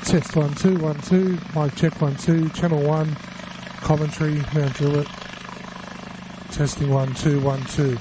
Test 1 2 1 2. Mic check 1 2. Channel 1. Coventry, Mount Druitt. Testing 1 2 1 2.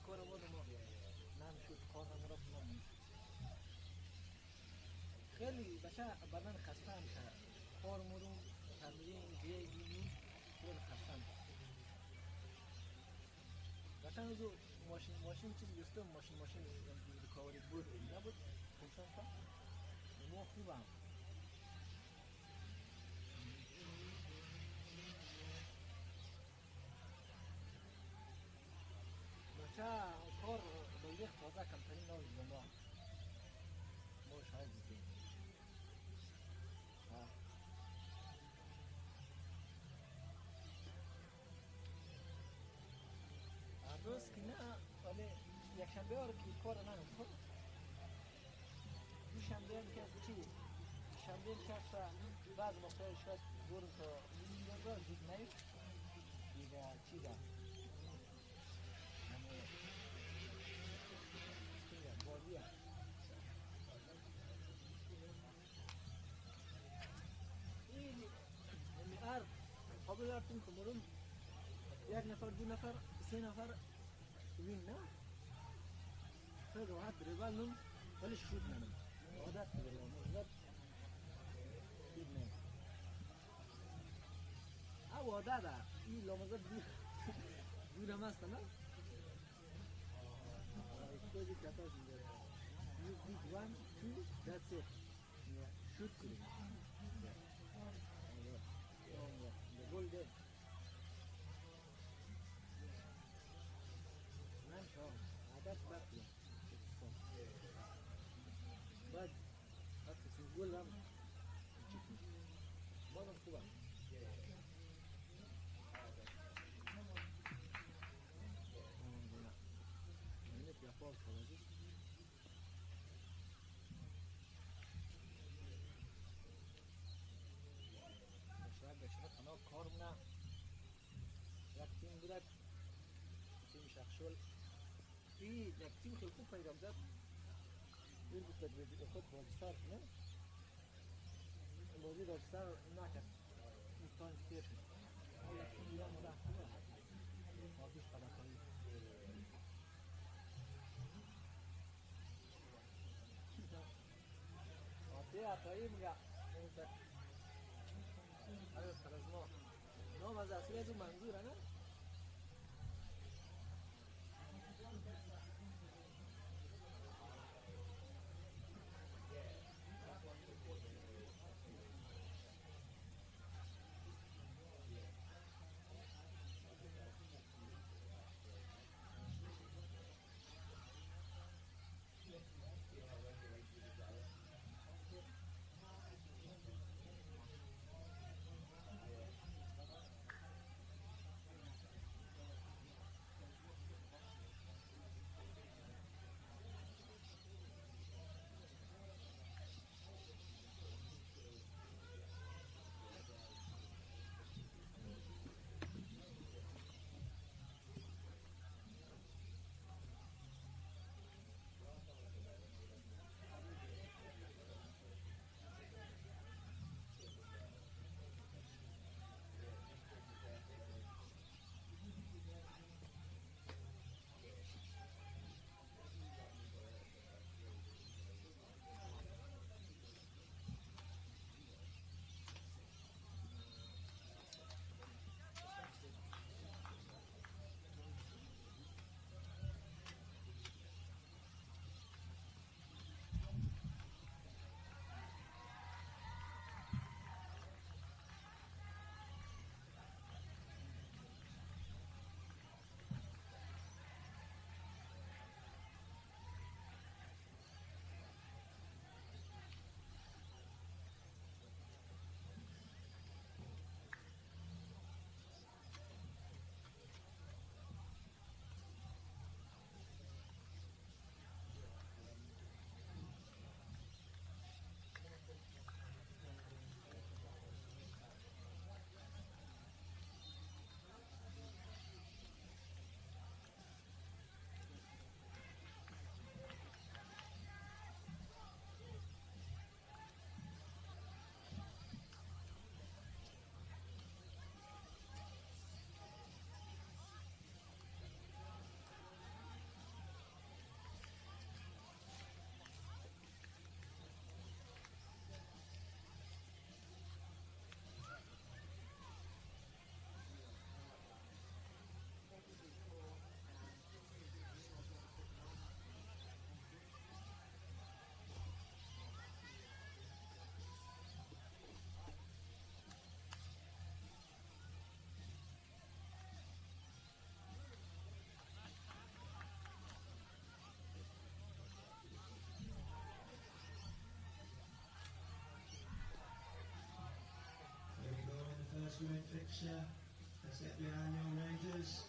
کار ما نمیشد کار هم رفت نمیشد خیلی بچه بدن خسته هم کرد کار مورم تمرین جیگی خیلی خسته هم بچه نزو ماشین چیز گستم ماشین کاری بود نبود خوشم تا ما خوبم بچه کار بلیغ تازه کمترین ناوید ما شاید دیدیم روز که نه ولی یک شنبه ها رو که کار نکنم دو شنبه هم که چی شنبه هم که بعض مقطعه شاید برم تا این را زود نید دیگه چی ده بازی هم این ارد قبل یارتون که برم یک نفر دو نفر سه نفر وین نه خیلی راحت ریبال نم ولی شود ننم عادت ریبال مزد شود ننم او عادت ده این لامزد دورم هست نه کوزی کتاش میده you did 1, 2, that's it shoot کنیم the goal there من شام عادت بکنم بعد حتی سنگول هم چیکی بازم خوبم اینه که پاس کنید بشنه تنها کارمونه یک تیم بودک تیم شخشول یک تیم خیلی خوب پیدا زد این بود که خود راجستر نه بازی راجستر نکرد مستان تیر شد یک تیم دیگه مده آتیش پداکاری آتی اتایی میگه آره سرزما نام از اصلی از اون منظوره نه؟ Let's get behind your Rangers.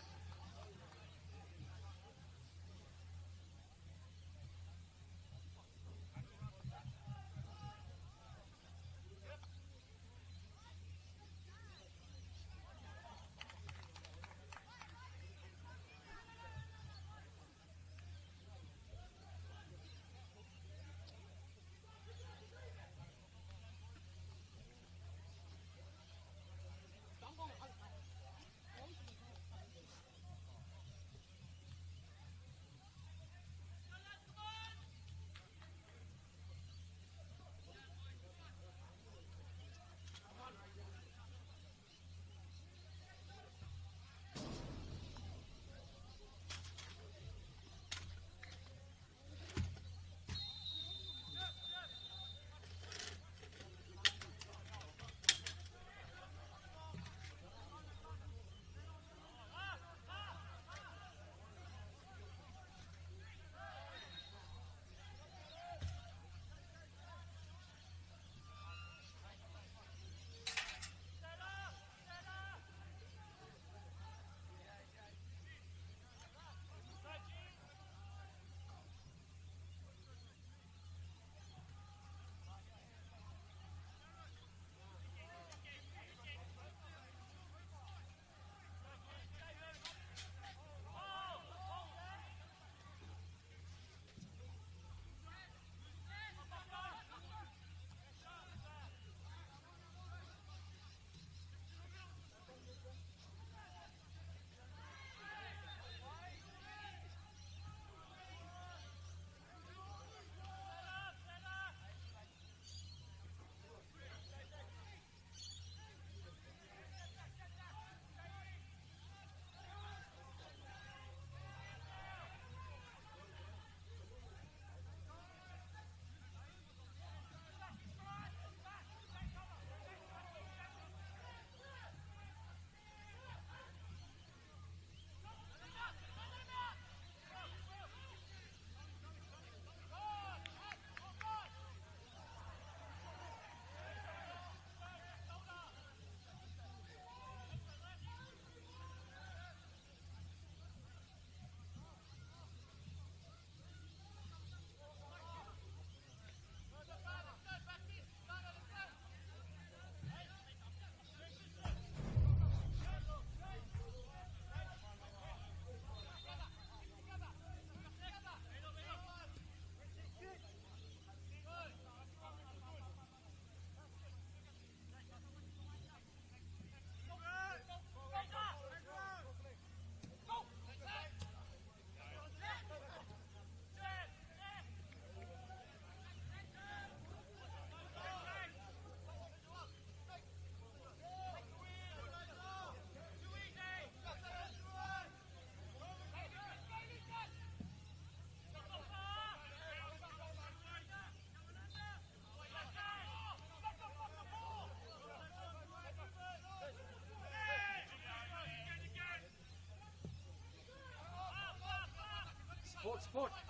Sport. Go!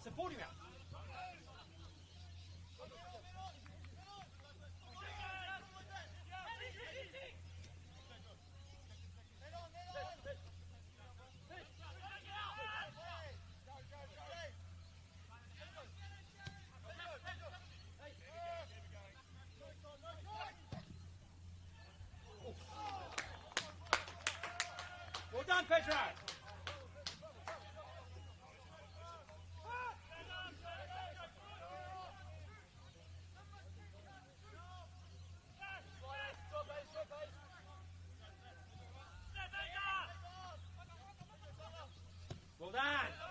Support him out. Pedro! Well done!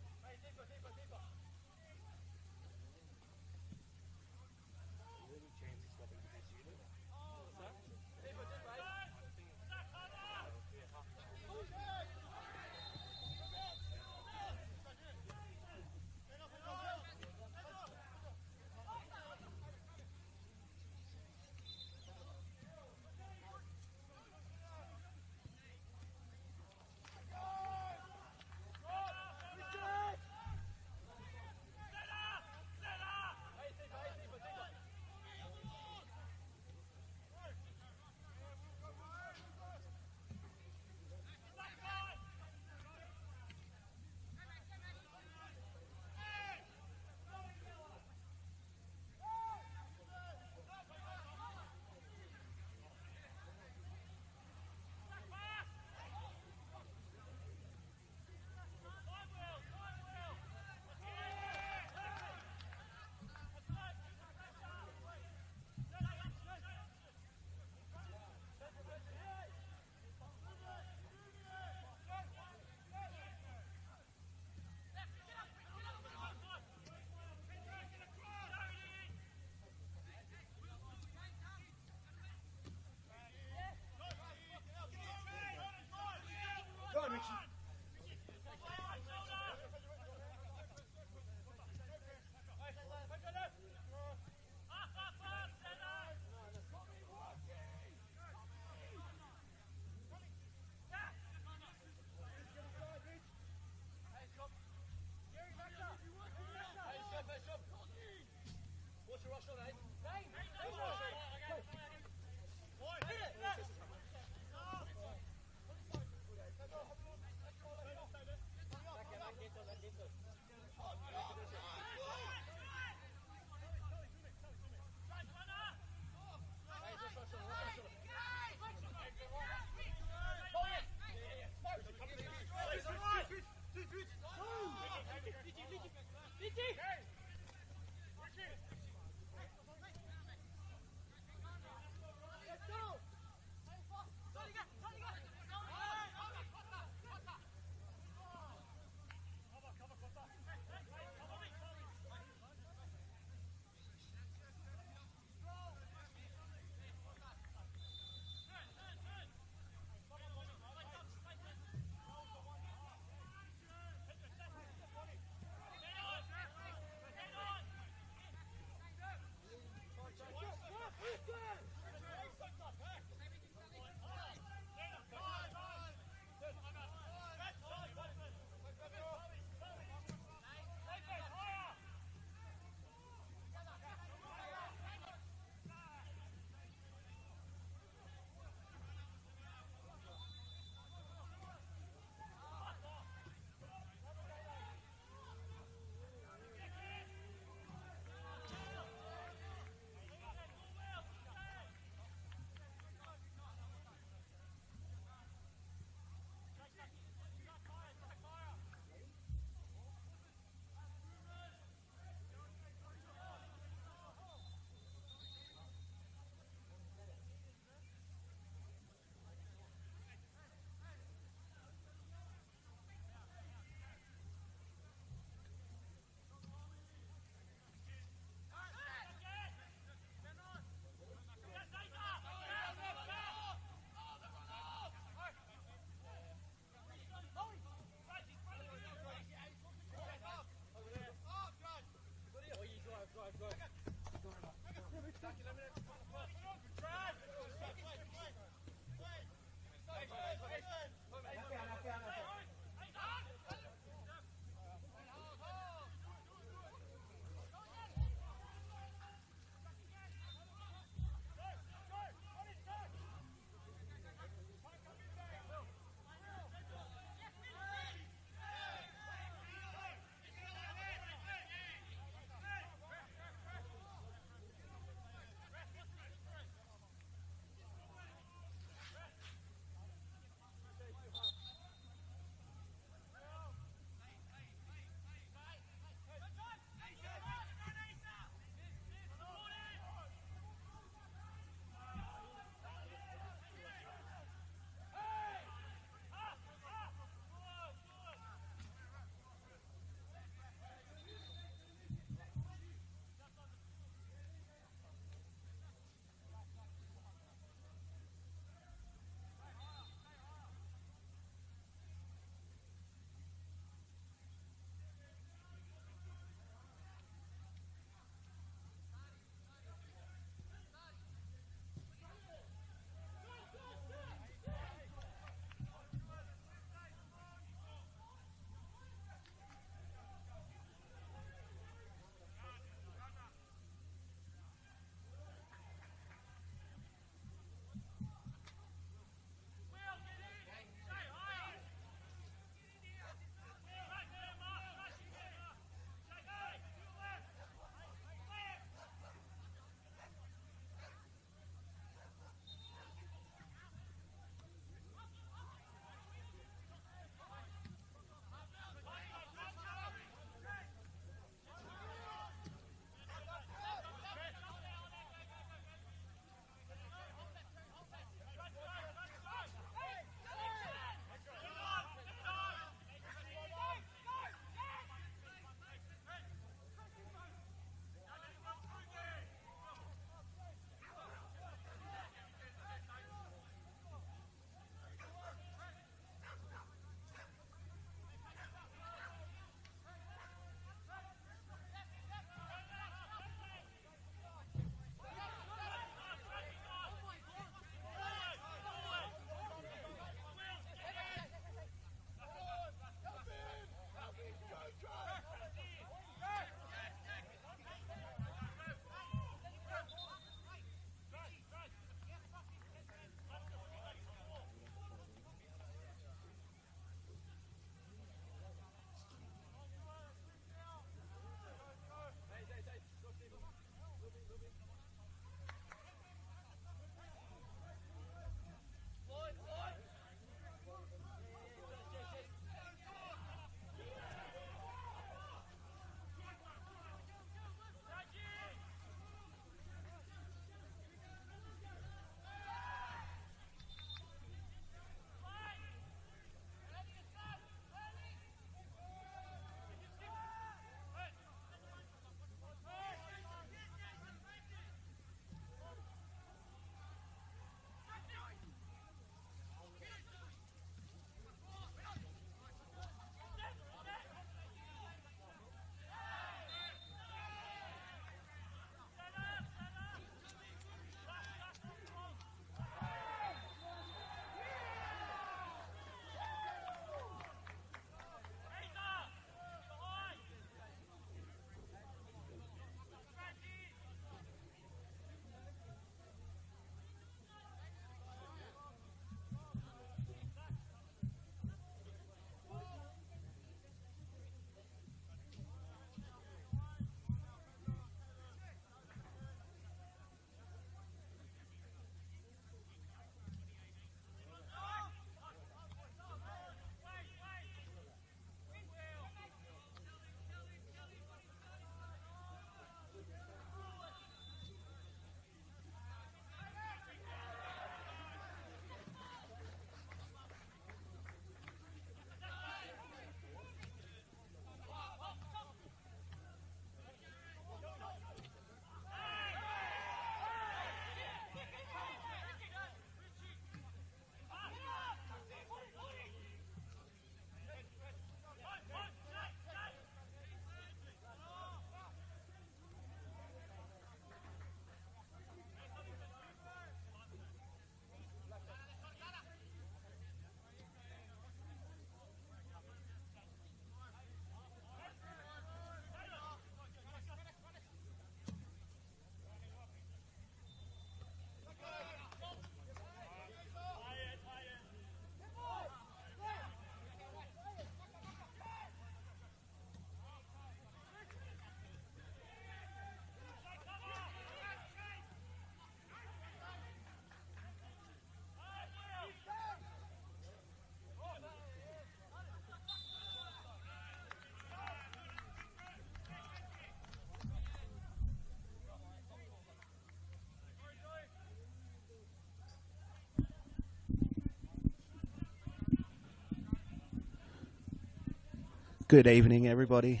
Good evening, everybody.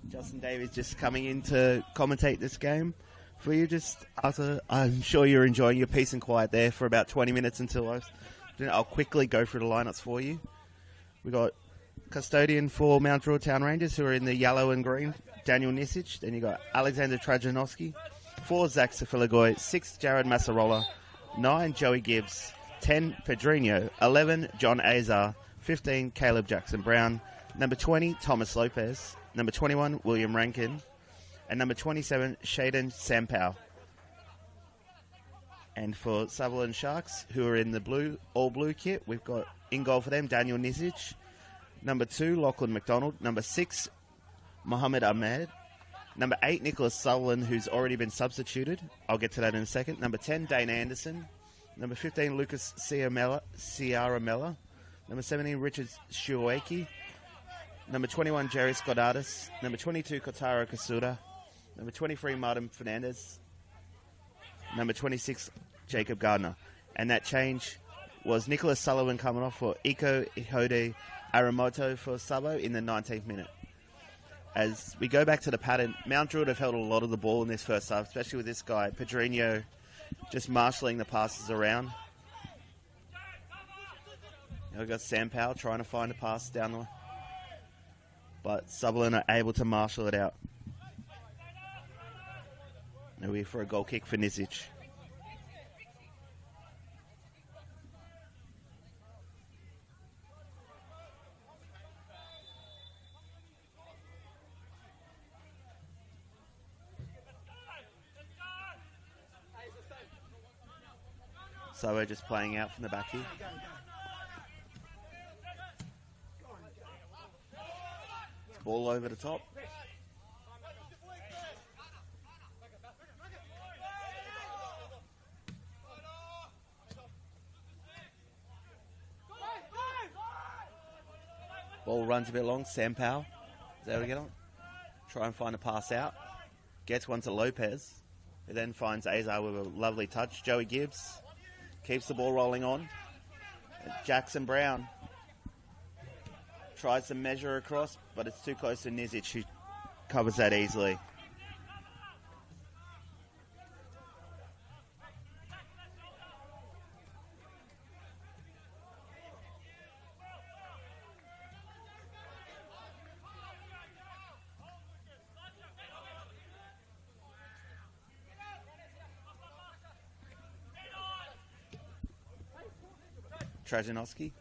Justin Davies just coming in to commentate this game for you. Just after, I'm sure you're enjoying your peace and quiet there for about 20 minutes until I'll quickly go through the lineups for you. We got custodian for Mount Druitt Town Rangers, who are in the yellow and green, Daniel Nisich. Then you got Alexander Trajanowski. 4, Zach Safiligoy. 6, Jared Massarola. 9, Joey Gibbs. 10, Pedrinho. 11, John Azar. 15, Caleb Jackson Brown. Number 20, Thomas Lopez. Number 21, William Rankin. And number 27, Shaden Sampao. And for Sutherland Sharks, who are in the blue, all blue kit, we've got in goal for them, Daniel Nisich. Number 2, Lachlan McDonald. Number 6, Mohammed Ahmed. Number 8, Nicholas Sutherland, who's already been substituted. I'll get to that in a second. Number 10, Dane Anderson. Number 15, Lucas Ciaramella. Number 17, Richard Shuoeki. Number 21, Jerry Scodatis. Number 22, Kotaro Kasuda. Number 23, Martin Fernandez. Number 26, Jacob Gardner. And that change was Nicholas Sullivan coming off for Iko Ihode Aramoto for Sabo in the 19th minute. As we go back to the pattern, Mount Druitt have held a lot of the ball in this first half, especially with this guy, Pedrinho, just marshalling the passes around. Now we've got Sampao trying to find a pass down the... But Sutherland are able to marshal it out. Now we're for a goal kick for Nisich. So we're just playing out from the back here. Ball over the top. Ball runs a bit long. Sampao is able to get on. Try and find a pass out. Gets one to Lopez, who then finds Azar with a lovely touch. Joey Gibbs keeps the ball rolling on. Jackson Brown tries to measure across, but it's too close to Nisich, who covers that easily. Trajanowski.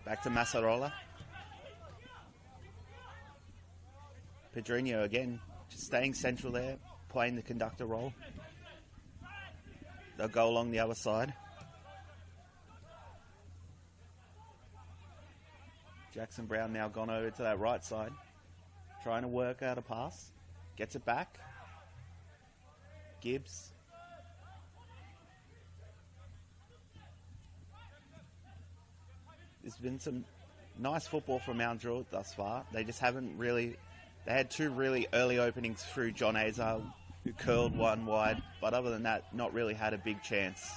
Back to Massarola. Pedrinho again, just staying central there, playing the conductor role. They'll go along the other side. Jackson Brown now gone over to that right side, trying to work out a pass. Gets it back. Gibbs. There's been some nice football from Mount Druitt thus far. They just haven't really... They had 2 really early openings through John Azar, who curled one wide. But other than that, not really had a big chance.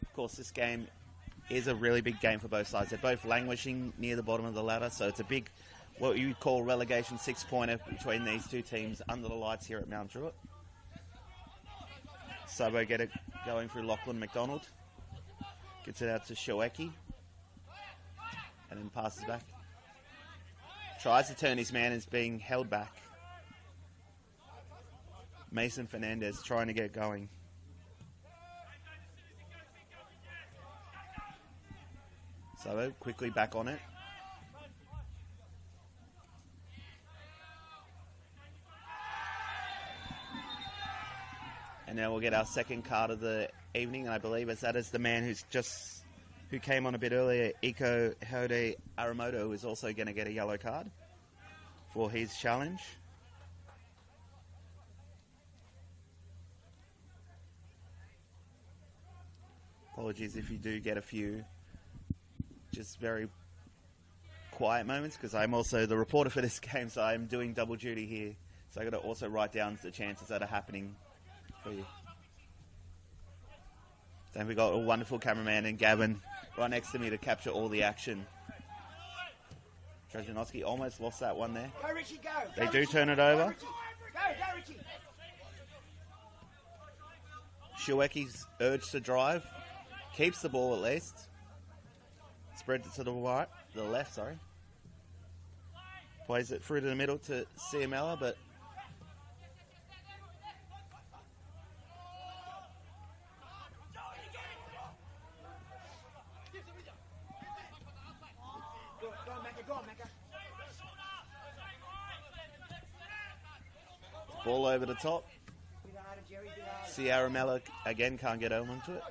Of course, this game is a really big game for both sides. They're both languishing near the bottom of the ladder, so it's a big, what you would call relegation 6-pointer between these two teams under the lights here at Mount Druitt. Sabo get it going through Lachlan McDonald. Gets it out to Shoeki. And then passes back. Tries to turn his man, is being held back. Mason Fernandez trying to get going. So quickly back on it. And now we'll get our second card of the evening, and I believe that is the man who came on a bit earlier, Iko Hode Aramoto, who is also going to get a yellow card for his challenge. Apologies if you do get a few just very quiet moments because I'm also the reporter for this game, so I'm doing double duty here. So I got to also write down the chances that are happening for you. Then we got a wonderful cameraman and Gavin right next to me to capture all the action. Trajanowski almost lost that one there. Go, Richie, go. They Go, do Richie. turn it over. Go, Richie. Go, Richie. Shuecki's urged to drive. Keeps the ball at least. Spreads it to the right, the left, sorry. Plays it through to the middle to Ciamella, but Go on, Macca. Go on, Macca. ball over the top. Bit harder, Jerry. Bit harder. Ciaramella again can't get on to it.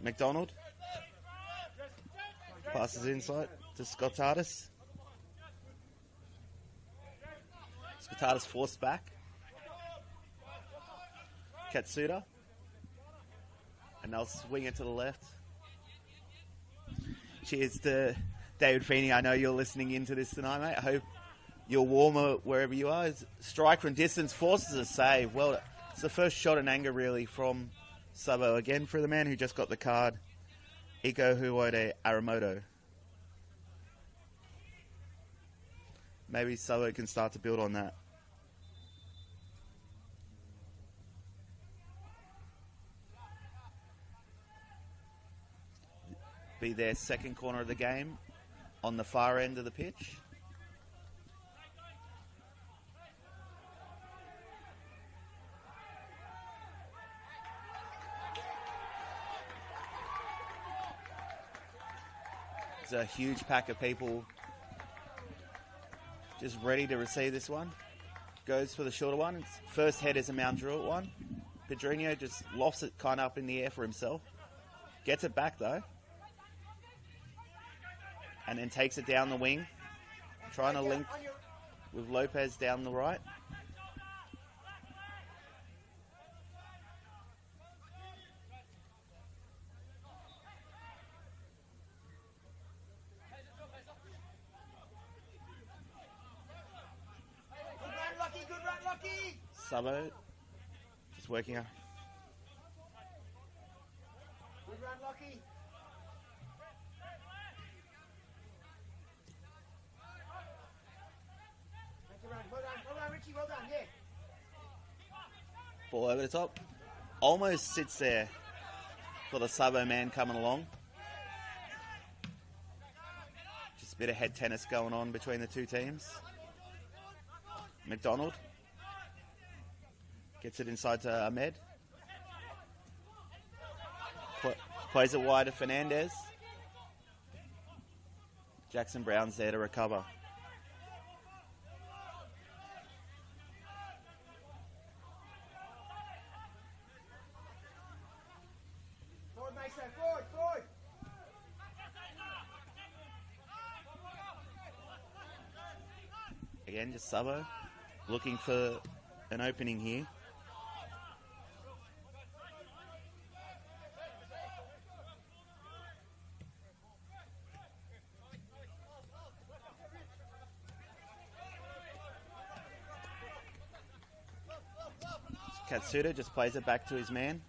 McDonald passes inside to Scottardis. Scottardis forced back. Katsuda. And they'll swing it to the left. Cheers to David Feeney. I know you're listening into this tonight, mate. I hope you're warmer wherever you are. Strike from distance forces a save. Well, it's the first shot in anger, really, from Sabo. Again, for the man who just got the card, Iko Huode Aramoto. Maybe Sabo can start to build on that. Be their second corner of the game on the far end of the pitch. There's a huge pack of people just ready to receive this one. Goes for the shorter one. First head is a Mount Druitt one. Pedrinho just lofts it kind of up in the air for himself. Gets it back though. And then takes it down the wing. Trying to link with Lopez down the right. Good run, Lockie. Sabo just working out. Good run, Lockie. Make a run. Well done, Richie. Well done, yeah. Ball over the top. Almost sits there for the Sabo man coming along. Just a bit of head tennis going on between the two teams. McDonald gets it inside to Ahmed. Plays it wide to Fernandez. Jackson Brown's there to recover. Forward, Mason. Forward. Again, just Sabo looking for an opening here. Katsuda just plays it back to his man.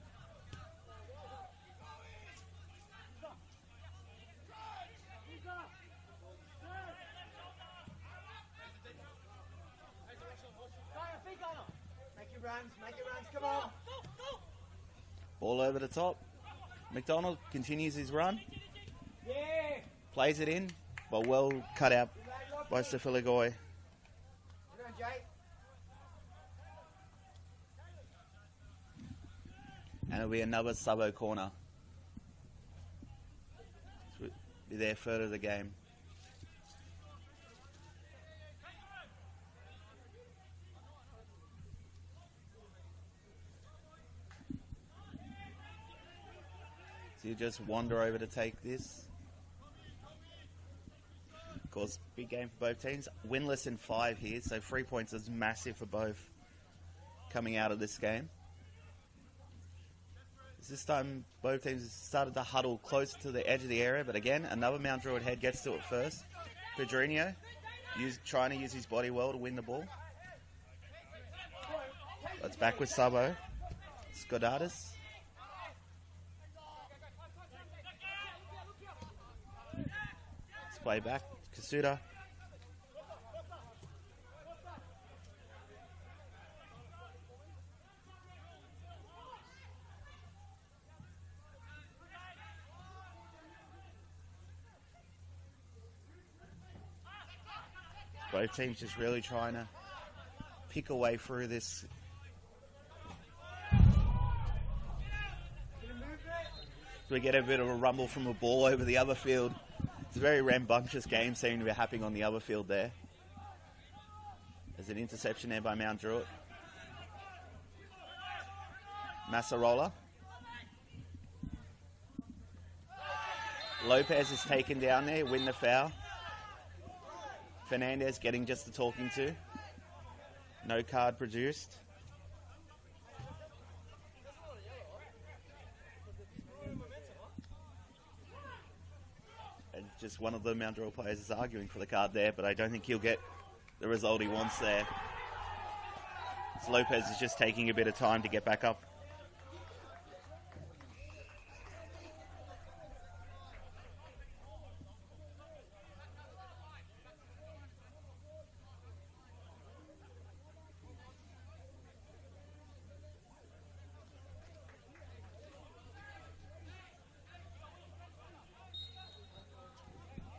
Make your runs, come on. Ball over the top. McDonald continues his run. Yeah. Plays it in, but well cut out by Sefiligoy. Good run, Jay. And it'll be another Sabo corner. Be there further the game. So you just wander over to take this. Of course, big game for both teams. Winless in 5 here, so 3 points is massive for both coming out of this game. This time, both teams started to huddle close to the edge of the area, but again, another Mount Druitt head gets to it first. Pedrinho trying to use his body well to win the ball. It's back with Sabo. Scodatis. Let's play back. Kasuda. Both teams just really trying to pick a way through this. So we get a bit of a rumble from a ball over the other field. It's a very rambunctious game seeming to be happening on the other field there. There's an interception there by Mount Druitt. Massarola. Lopez is taken down there, win the foul. Fernandez getting just the talking to. No card produced. And just one of the Mount Druitt players is arguing for the card there, but I don't think he'll get the result he wants there. So Lopez is just taking a bit of time to get back up.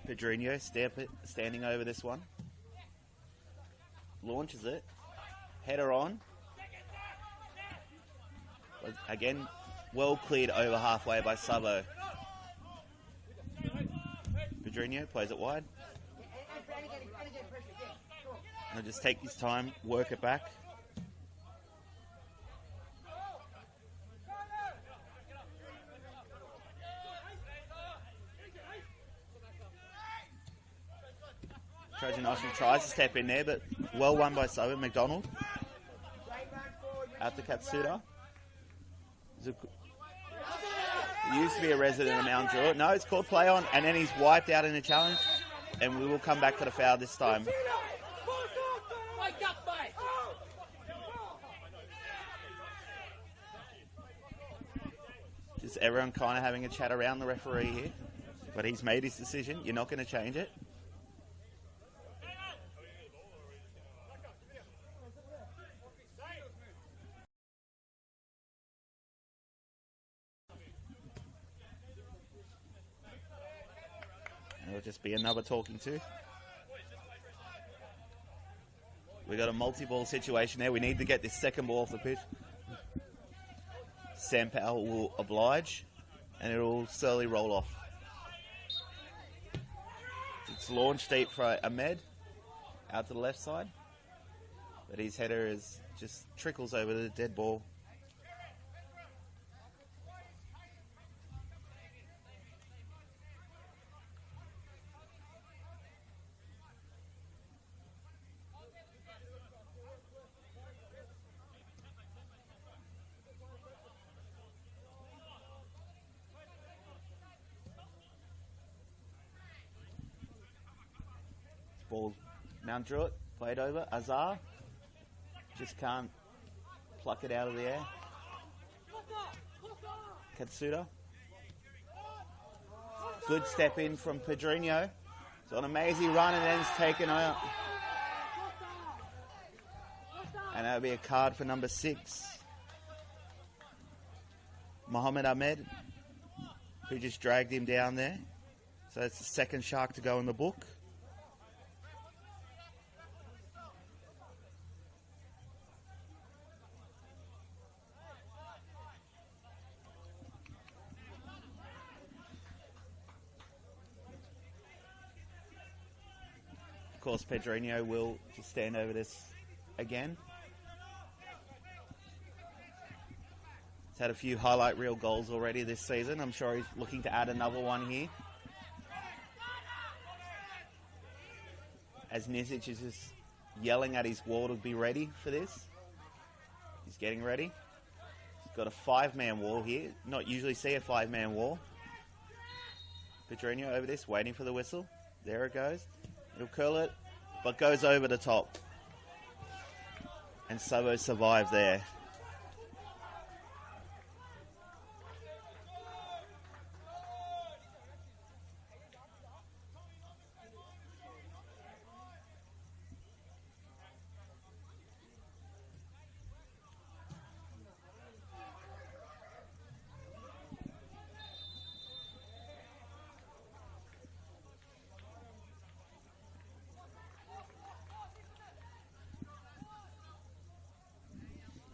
Pedrinho standing over this one. Launches it. Header on. Again, well cleared over halfway by Sabo. Pedrinho plays it wide. He'll just take his time, work it back. Trojan Arsenal tries to step in there, but well won by Sabo. McDonald. Out to Katsuda. He used to be a resident of Mount Druitt. No, it's called play on, and then he's wiped out in a challenge, and we will come back to the foul this time. Just everyone kind of having a chat around the referee here, but he's made his decision. You're not going to change it. It'll just be another talking to. We got a multi-ball situation there. We need to get this second ball off the pitch. Sam Powell will oblige, and it will slowly roll off. It's launched deep for Ahmed, out to the left side, but his header is just trickles over the dead ball. Ball, Mount Druitt, played over. Azar just can't pluck it out of the air. Katsuda. Good step in from Pedrinho. It's an amazing run and then it's taken out. And that'll be a card for number 6. Mohammed Ahmed, who just dragged him down there. So it's the second shark to go in the book. Of course, Pedrinho will just stand over this again. He's had a few highlight reel goals already this season. I'm sure he's looking to add another one here. As Nisic is just yelling at his wall to be ready for this. He's getting ready. Got a 5-man wall here. Not usually see a 5-man wall. Pedrinho over this, waiting for the whistle. There it goes. He'll curl it, but goes over the top. And Sabo survived there.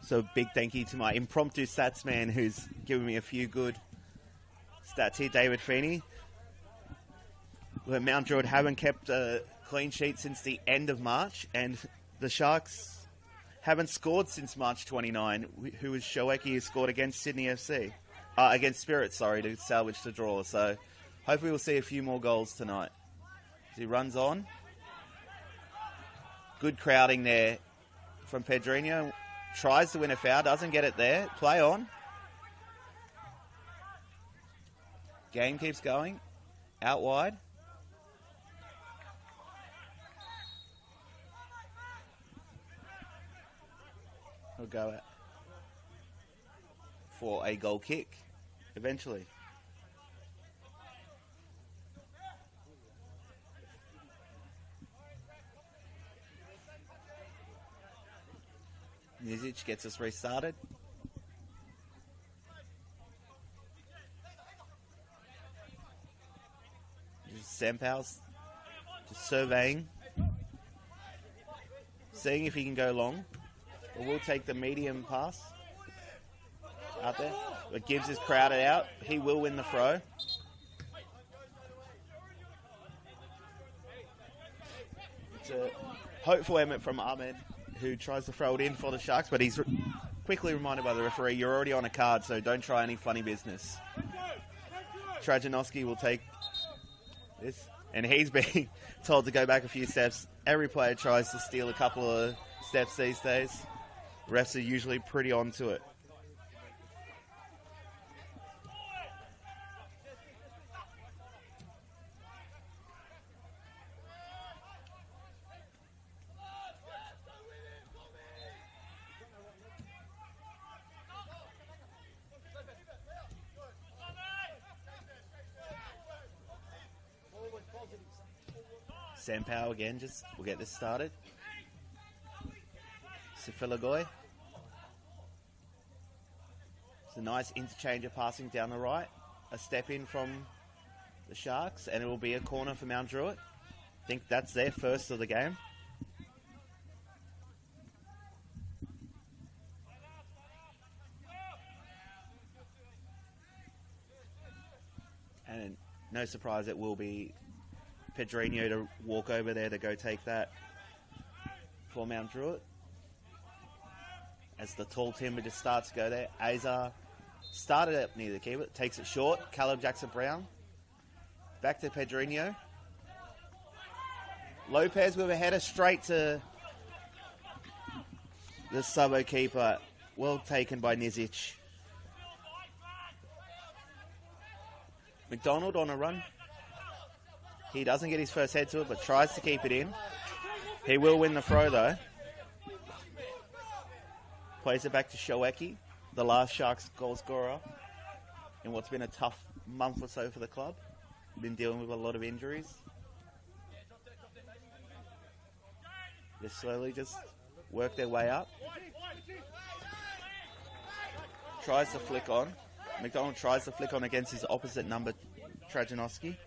So big thank you to my impromptu stats man who's given me a few good stats here, David Feeney. Where Mount Druitt haven't kept a clean sheet since the end of March, and the Sharks haven't scored since March 29, who was Shoeki, who scored against Sydney FC. Against Spirit, sorry, to salvage the draw. So hopefully we'll see a few more goals tonight. As he runs on. Good crowding there from Pedrinho. Tries to win a foul, doesn't get it there. Play on. Game keeps going. Out wide. He'll go out for a goal kick eventually. Nizic gets us restarted. Just Sampow's just surveying. Seeing if he can go long. But we'll take the medium pass out there. But Gibbs is crowded out. He will win the throw. It's a hopeful effort from Ahmed, who tries to throw it in for the Sharks, but he's quickly reminded by the referee, you're already on a card, so don't try any funny business. Trajanowski will take this, and he's being told to go back a few steps. Every player tries to steal a couple of steps these days. Refs are usually pretty onto it. Sampow again, we'll get this started. Sifilagoy. It's a nice interchange of passing down the right. A step in from the Sharks, and it will be a corner for Mount Druitt. I think that's their first of the game. And no surprise, it will be Pedrinho to walk over there to go take that for Mount Druitt. As the tall timber just starts to go there. Azar started up near the keeper, takes it short. Caleb Jackson-Brown. Back to Pedrinho. Lopez with a header straight to the Sabo keeper. Well taken by Nizic. McDonald on a run. He doesn't get his first head to it, but tries to keep it in. He will win the throw, though. Plays it back to Shoeki, the last Sharks goal scorer in what's been a tough month or so for the club. Been dealing with a lot of injuries. They slowly just work their way up. Tries to flick on. McDonald tries to flick on against his opposite number, Trajanowski.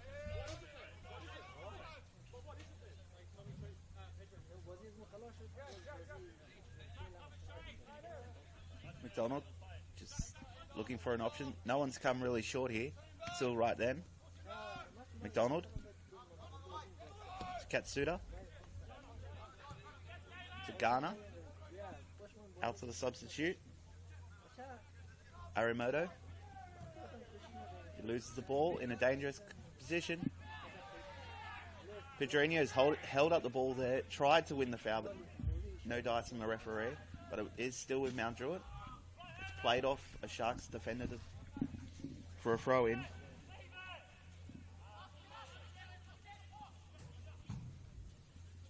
McDonald just looking for an option. No one's come really short here. Still right then. McDonald. To Katsuda. To Garner. Out to the substitute. Arimoto. He loses the ball in a dangerous position. Pedrinho's held up the ball there. Tried to win the foul, but no dice from the referee. But it is still with Mount Druitt. It's played off a Sharks defender for a throw in.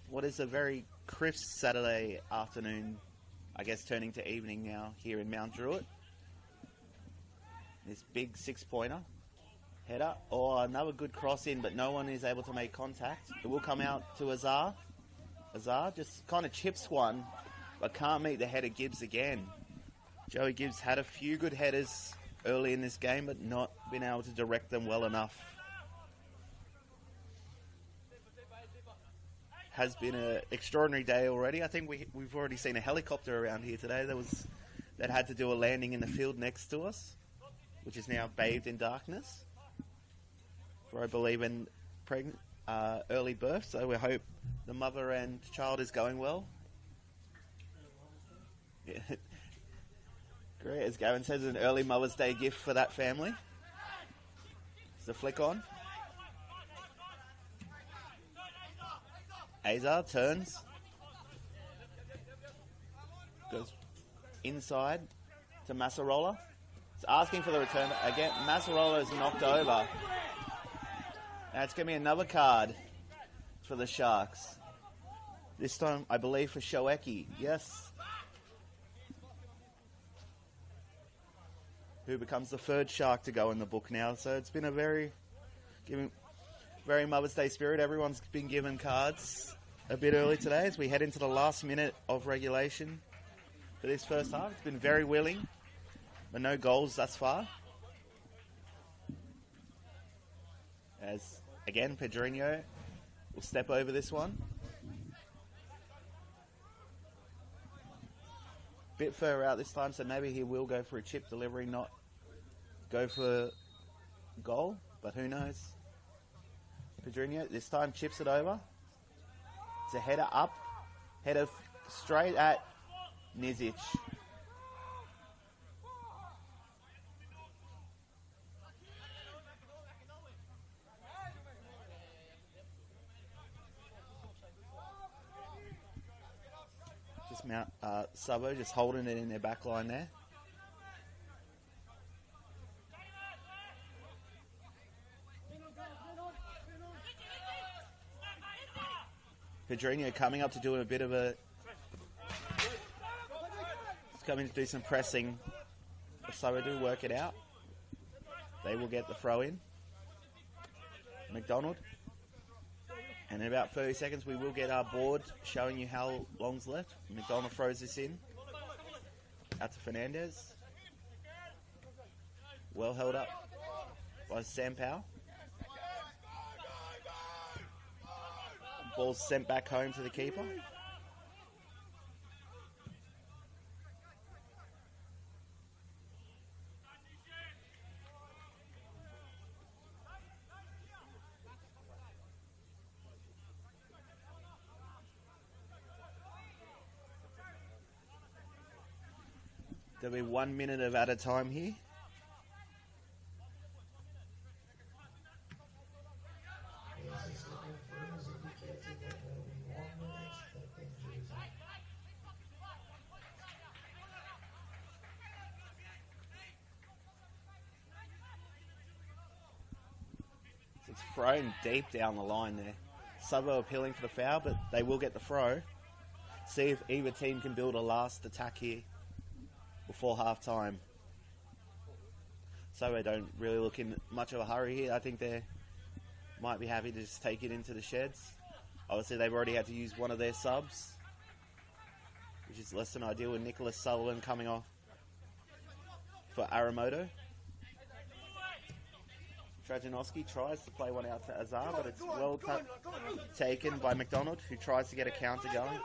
What is a very crisp Saturday afternoon, I guess turning to evening now here in Mount Druitt. This big 6-pointer. Header. Oh, another good cross in, but no one is able to make contact. It will come out to Azar. Azar just kind of chips one, but can't meet the header Gibbs again. Joey Gibbs had a few good headers early in this game, but not been able to direct them well enough. Has been an extraordinary day already. I think we've already seen a helicopter around here today that had to do a landing in the field next to us, which is now bathed in darkness. For I believe in early birth, so we hope the mother and child is going well. Yeah. Great, as Gavin says, an early Mother's Day gift for that family. Is the flick on? Azar turns. Goes inside to Massarola. It's asking for the return. Again, Massarola is knocked over. Now it's going to be another card for the Sharks. This time, I believe, for Shoeki. Yes. Who becomes the third Shark to go in the book now. So it's been a very Mother's Day spirit. Everyone's been given cards a bit early today as we head into the last minute of regulation for this first half. It's been very willing, but no goals thus far. As, again, Pedrinho will step over this one. Bit further out this time, so maybe he will go for a chip delivery, not go for goal, but who knows. Pedrinho this time chips it over. It's a header up, header straight at Nizic. Sabo just holding it in their back line there. Pedrinho coming up to do a bit of a... He's coming to do some pressing. Sabo do work it out. They will get the throw in. McDonald. And in about 30 seconds, we will get our board showing you how long's left. McDonald throws this in. Out to Fernandez. Well held up by Sam Powell. Ball's sent back home to the keeper. There'll be 1 minute of added time here. It's thrown deep down the line there. Sabo appealing for the foul, but they will get the throw. See if either team can build a last attack here before half time. So they don't really look in much of a hurry here. I think they might be happy to just take it into the sheds. Obviously they've already had to use one of their subs, which is less than ideal with Nicholas Sutherland coming off for Aramoto. Trajanowski tries to play one out to Azar, but it's well taken by McDonald, who tries to get a counter going.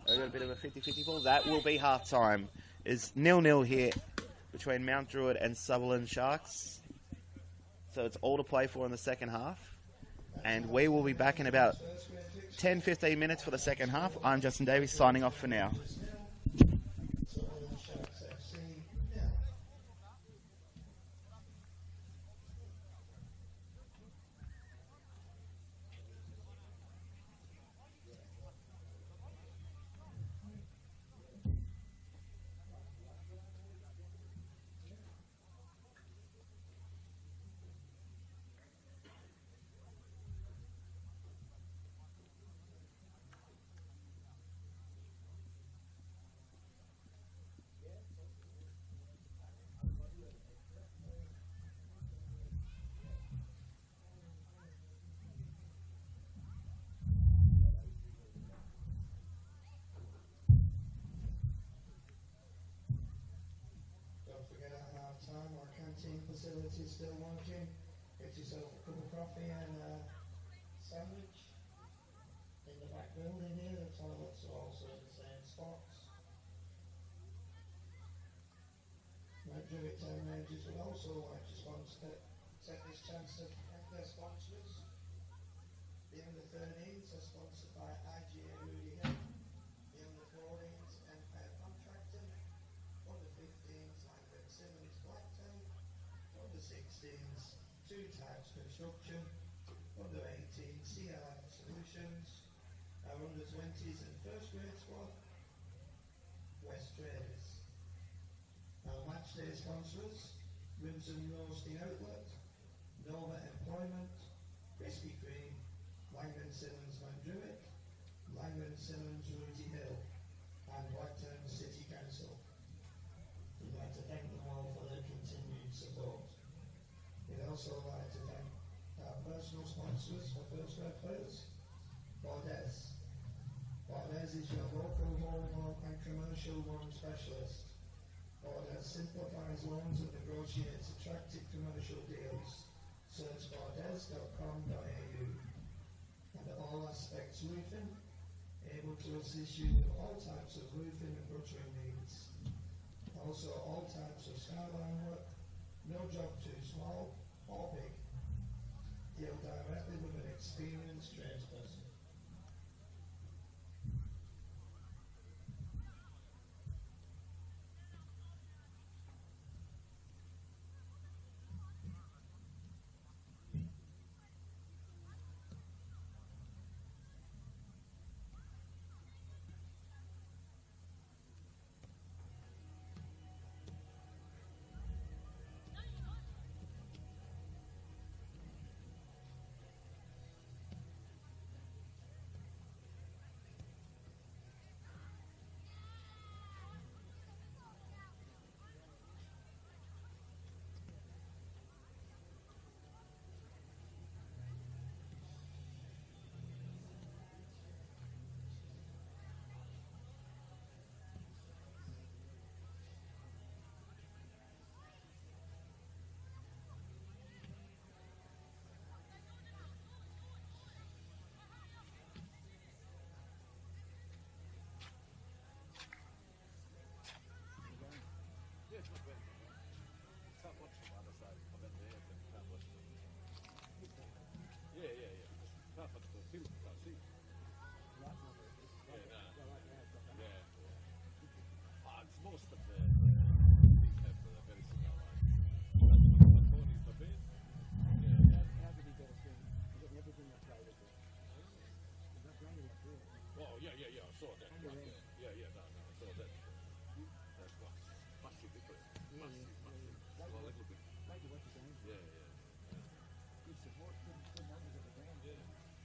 They've got a bit of a 50-50 ball. That will be half time. Is 0-0 here between Mount Druitt and Sutherland Sharks. So it's all to play for in the second half. And we will be back in about 10-15 minutes for the second half. I'm Justin Davies signing off for now. canteen facility still working. Get yourself a cup of coffee and a sandwich. In the back building here, the toilets are also in the same spots. My Druitt Town Rangers would also like to take this chance to thank their sponsors. The under-13s are sponsored by IGA Rudy Hill. The under-14s NPL Contracting. Under-15s like Simmons Blacktown. Under-16s Two Types Construction. Under-18 CR Solutions. Our under-20s and first grade squad, West Traders. Our match day sponsors, Ribs and Roasting Outlet, Nova Employment, Krispy Kreme, Langland Simmons Van Druitt, Langland Simmons Rudy Hill, and Blacktown City Council. We'd like to thank them all for their continued support. We'd also like to thank our personal sponsors for first grade players, Bordez. Bordez is your local home loan and commercial loan specialist. Bordez simplifies loans and negotiates attractive commercial deals. Search bordez.com.au. And All Aspects Roofing, able to assist you with all types of roofing and guttering needs. Also all types of skyline work, no job too small or big. Deal directly with an experienced tradesperson.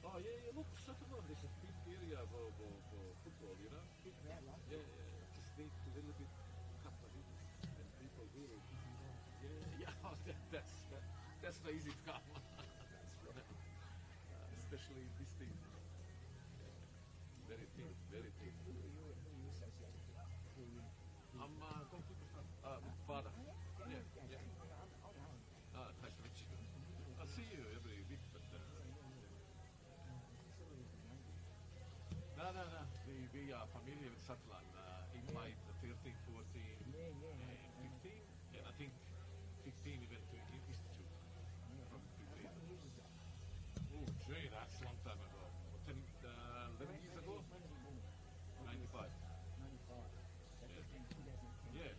Oh yeah, look, Sutherland is a big area for football, you know? Just need a little bit couple of it, and people will. That's the easy to come. Especially this thing. Very thin. I'm goalkeeper father. Yeah. Nice to meet you. I see you every week, but no. We are familiar with Sutherland. He played the 13, 14, and 15, and I think 15 he went to Institute from 15. Oh, gee, that's a long time ago. 10, 11 years ago? 95. Yeah.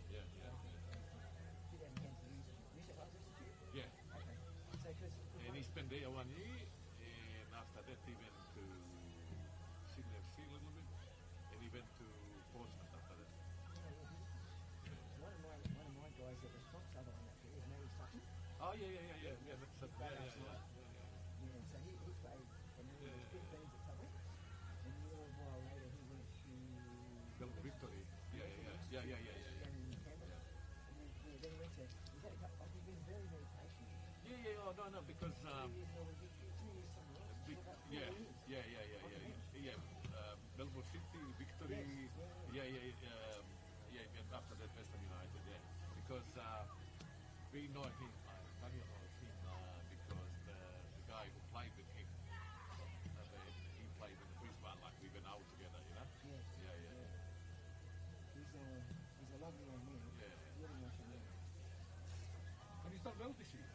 And he spent there 1 year, and after that he went to Sydney FC a little bit, and he went to Portsmouth after that. One of my guys that was from Sutherland actually is Mary Sutton. Oh yeah. That's So he played and he was 15s at Sutherland, and a little while later he went to Melbourne Victory. Yeah. down in Canberra. And then he went to, he's had a couple, he's been very, very patient. Yeah. Oh no, because 2 years Melbourne Victory, 2 years somewhere else. Melbourne City, Victory. And after that Western United. Yeah, because we know him, Daniel knows him because the guy who played with him, he played in Brisbane, like we went out together, you know? Yes. Yeah. He's a lovely young man. Yeah. Really nice young man. And he's done well this year.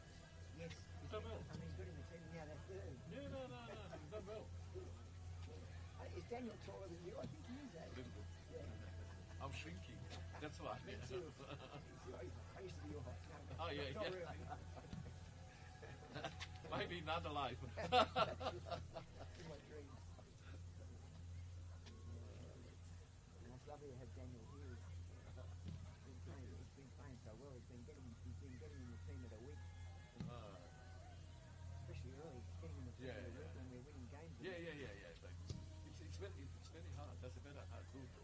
Yes. He's done well. I mean, he's good in the team now. That's good. Yeah, no, he's done well. Is Daniel taller than you? I think he is, A eh? little bit. Yeah. I'm shrinking. That's why. Me too. I used to be your height. Oh, yeah, Not yeah. really. Maybe another life. In my dreams. And it's lovely to have Daniel here. He's been playing so well. He's been getting in the team of the week, especially early. Getting in the team of the week when we're winning games. Yeah. It's very hard. That's a very hard rule to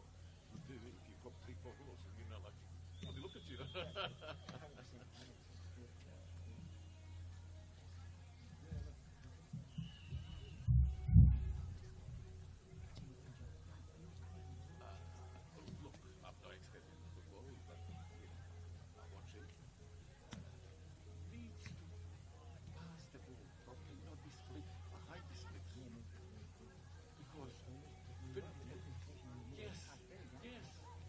do if you've got 3-4 goals and you're not like, oh, they look at you. 100%. Look, I'm not expecting football, but I watch it. Needs to pass the ball properly, not this flick. I hate this flick. Because, yes.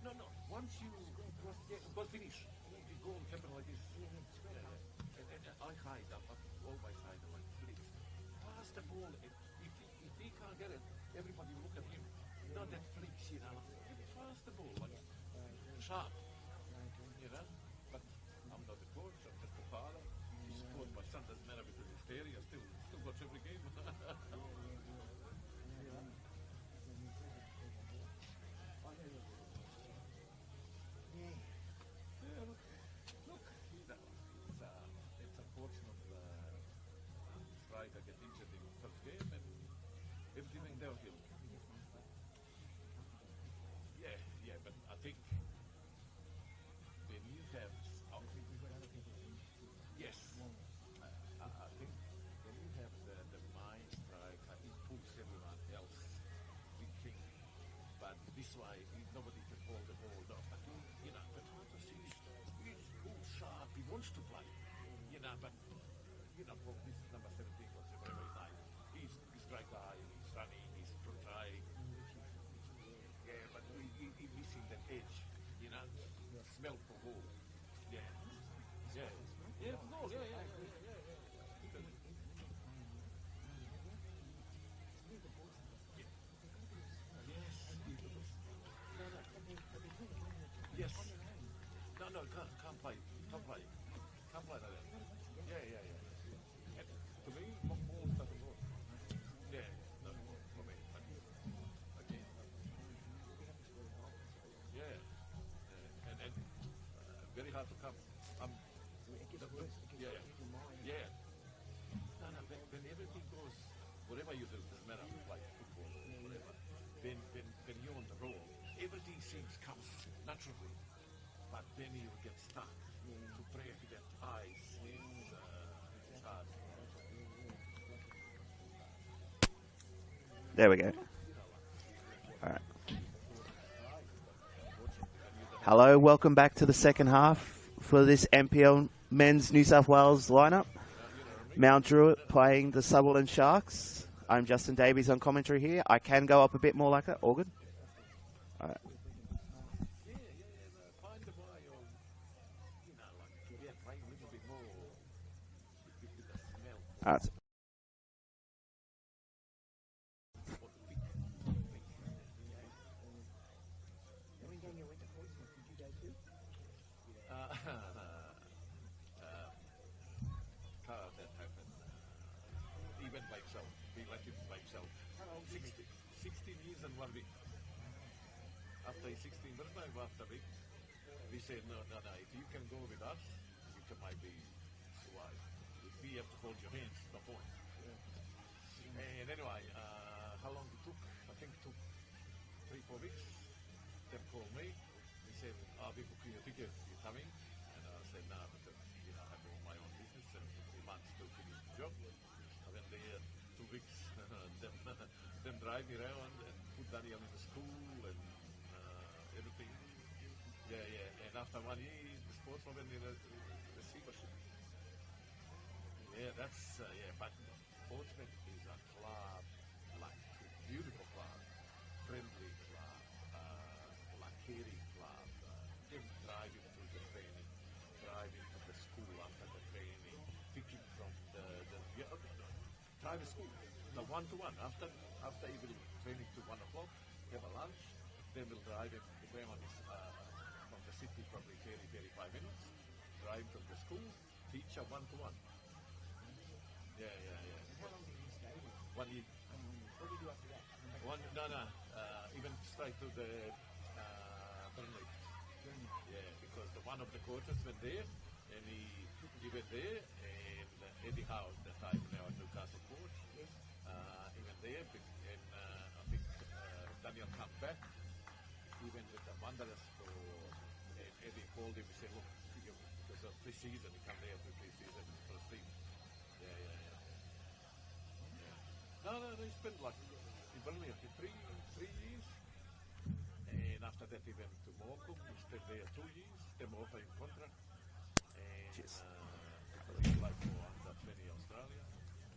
No. Once you go finish, you go and happen like this. And I hide them. I always hide them like flicks. Pass the ball. If he can't get it, everybody look at him. Not that flicks, you know. Pass the ball like sharp, you know. But I'm not the coach. I'm just the father. You support my son. Doesn't matter because he's there. I still watch every game. Yeah, look, you know, it's unfortunate striker get injured in the first game and everything went downhill. Yeah, but I think when you have, yes, I think when you have the mind striker, it pulls everyone else. We think, but this way nobody can hold the ball. No, but you know, but he's full sharp. He wants to play, you know. But you know, well, this is number 17 or whatever his name. He's great guy. He's running. He's trying. Yeah, but he's missing that edge, you know. Smell for goal. Yeah. Goal. Yeah. Yes. No, can't play like that. Yeah. And to me, long ball doesn't work. Yeah, no, for me. Again. Yeah. And very hard to come. Yeah. No, when everything goes, whatever you do, doesn't matter, like football or whatever, when you're on the roll, everything comes naturally, but then you get stuck. To break that ice is hard. There we go. All right. Hello, welcome back to the second half for this NPL Men's New South Wales lineup. Mount Druitt playing the Sutherland Sharks. I'm Justin Davies on commentary here. I can go up a bit more like that. All good? All right. Find the way of, you know, like, playing a little bit more with the smell. All right. When Daniel went to Portsmouth, did you go too? That happened. He went by himself. He left him by himself. 16 years and 1 week. After his 16th birthday, after week, we said, no, if you can go with us, you can maybe survive. If we have to hold your hands, no point. And anyway, how long it took? I think it took 3-4 weeks. They called me. They said, we book you a ticket, you're coming. And I said, no, because I have all my own business and 3 months to finish the job. I went there 2 weeks, them drive me around and put Daniel in the school and everything. Yeah. And after 1 year, the sportsman went in the Yeah, that's yeah. But Portsmouth is a club, like beautiful club, friendly club, like caring club. Them driving through the training, driving to the school after the training, picking from the yeah, okay, no, private school, the 1-to-1 after even training to 1 o'clock, have a lunch, then we'll drive him. The grandma is from the city, probably 35 minutes. Drive from the school, teacher 1-to-1. Yeah. 1 year. What do you do after that? No. Even straight to the Burnley. Yeah, because one of the coaches went there, and he went there, and Eddie Howe, the time now Newcastle coach, he went there, and I think Daniel come back. He went with the Wanderers for, and Eddie called him and said, look, because of pre-season, he come there for pre-season for a team. Yeah. No, they spent like in Burnley for three years, and after that he went to Morecambe. He spent there 2 years. Then offered him contract, and because he played for under 20 Australia.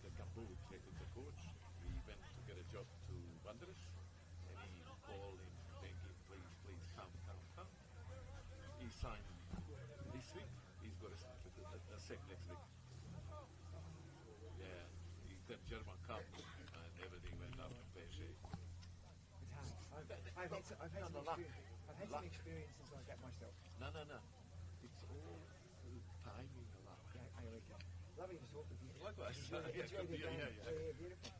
The Cambu taken the coach. He went to get a job to Wanderers, and he called him, thank him, please come. He signed this week. He's got a sec next week. Yeah, he got German Cup. Everything went up in fair shape. I've had some experience since I got myself. No. It's all timing a lot. Yeah, I reckon. Lovely to talk with you. Likewise. Yeah, beautiful.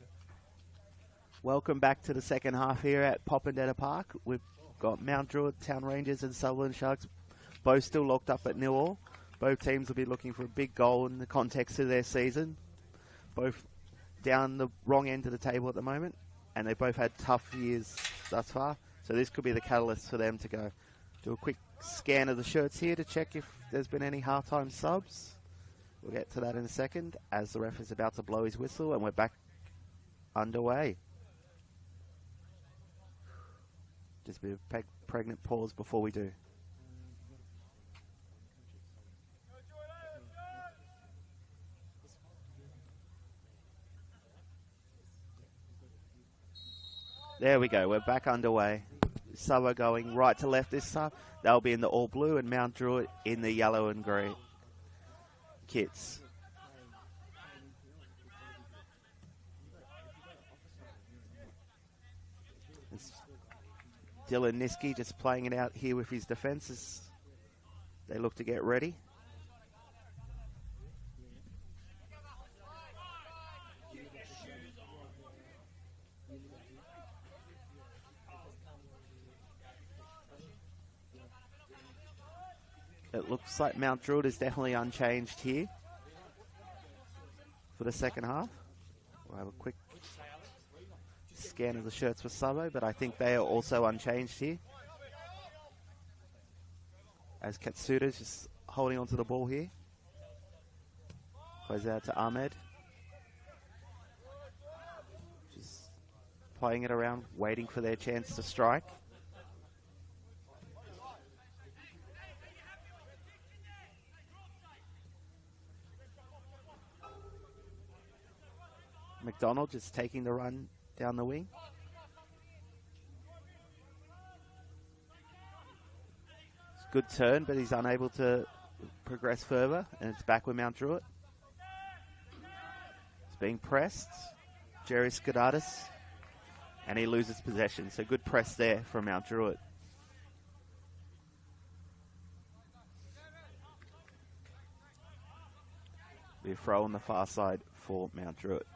Welcome back to the second half here at Popondetta Park. We've got Mount Druitt, Town Rangers and Sutherland Sharks both still locked up at 0-0. Both teams will be looking for a big goal in the context of their season. Both down the wrong end of the table at the moment, and they both had tough years thus far, so this could be the catalyst for them to go. Do a quick scan of the shirts here to check if there's been any halftime subs. We'll get to that in a second as the ref is about to blow his whistle and we're back underway. Just a bit of pregnant pause before we do. There we go, we're back underway. Summer going right to left this time. They'll be in the all blue and Mount Druitt in the yellow and grey kits. It's Dylan Niski just playing it out here with his defences. They look to get ready. It looks like Mount Druitt is definitely unchanged here for the second half. We'll have a quick scan of the shirts for Sabo, but I think they are also unchanged here. As Katsuda's just holding onto the ball here. Plays out to Ahmed. Just playing it around, waiting for their chance to strike. McDonald just taking the run down the wing. It's a good turn, but he's unable to progress further, and it's back with Mount Druitt. It's being pressed. Jerry Skadatis, and he loses possession. So good press there from Mount Druitt. Be a throw on the far side for Mount Druitt.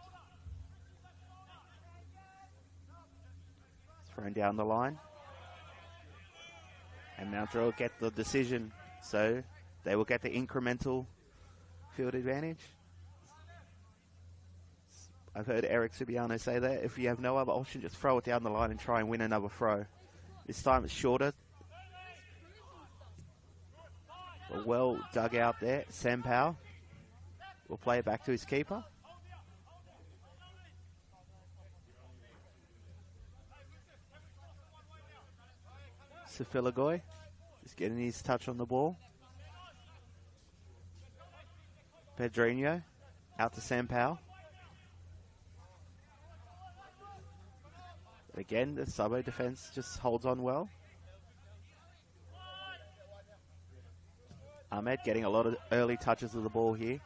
Thrown down the line. And Mount Druitt get the decision, so they will get the incremental field advantage. I've heard Eric Subiano say that if you have no other option, just throw it down the line and try and win another throw. This time it's shorter. But well dug out there. Sam Powell will play it back to his keeper. Safiligoy just getting his touch on the ball. Pedrinho out to Sam Powell. But again, the Sabo defense just holds on well. Ahmed getting a lot of early touches of the ball here.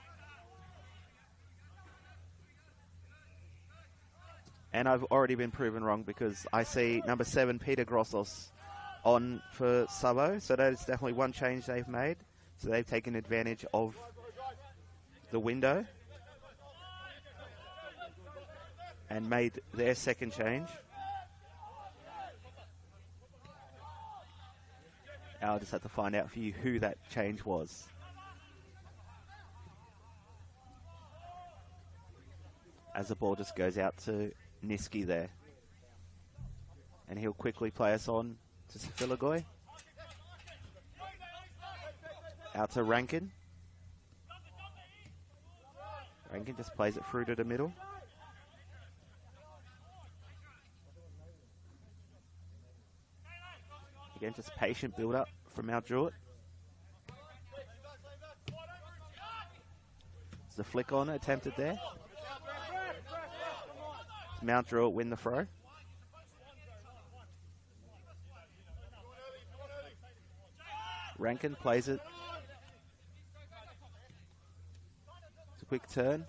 And I've already been proven wrong because I see number 7, Peter Grossos, on for Sabo. So that is definitely one change they've made. So they've taken advantage of the window and made their second change. I'll just have to find out for you who that change was. As the ball just goes out to Niski there. And he'll quickly play us on to Safiligoy. Out to Rankin. Rankin just plays it through to the middle. Again, just patient build-up from our Druitt. There's the flick on attempted there. Mount Druitt win the throw. Rankin plays it. It's a quick turn.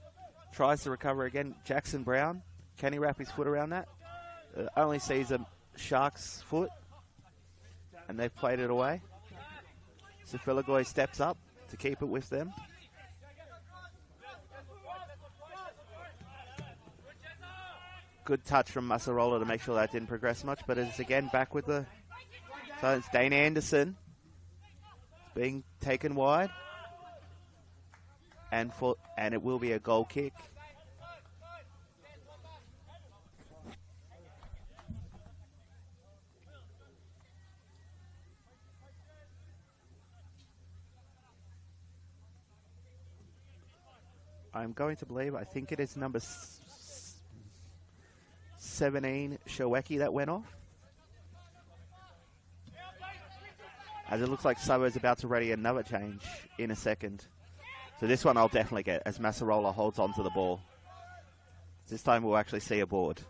Tries to recover again. Jackson Brown. Can he wrap his foot around that? Only sees a Shark's foot. And they've played it away. Safiligoy steps up to keep it with them. Good touch from Masarola to make sure that didn't progress much, but it's again back with the... So it's Dane Anderson. It's being taken wide. And it will be a goal kick. I'm going to believe, I think it is number 17, Shaweki, that went off. As it looks like Sabo's about to ready another change in a second. So this one I'll definitely get as Masarola holds on to the ball. This time we'll actually see a board.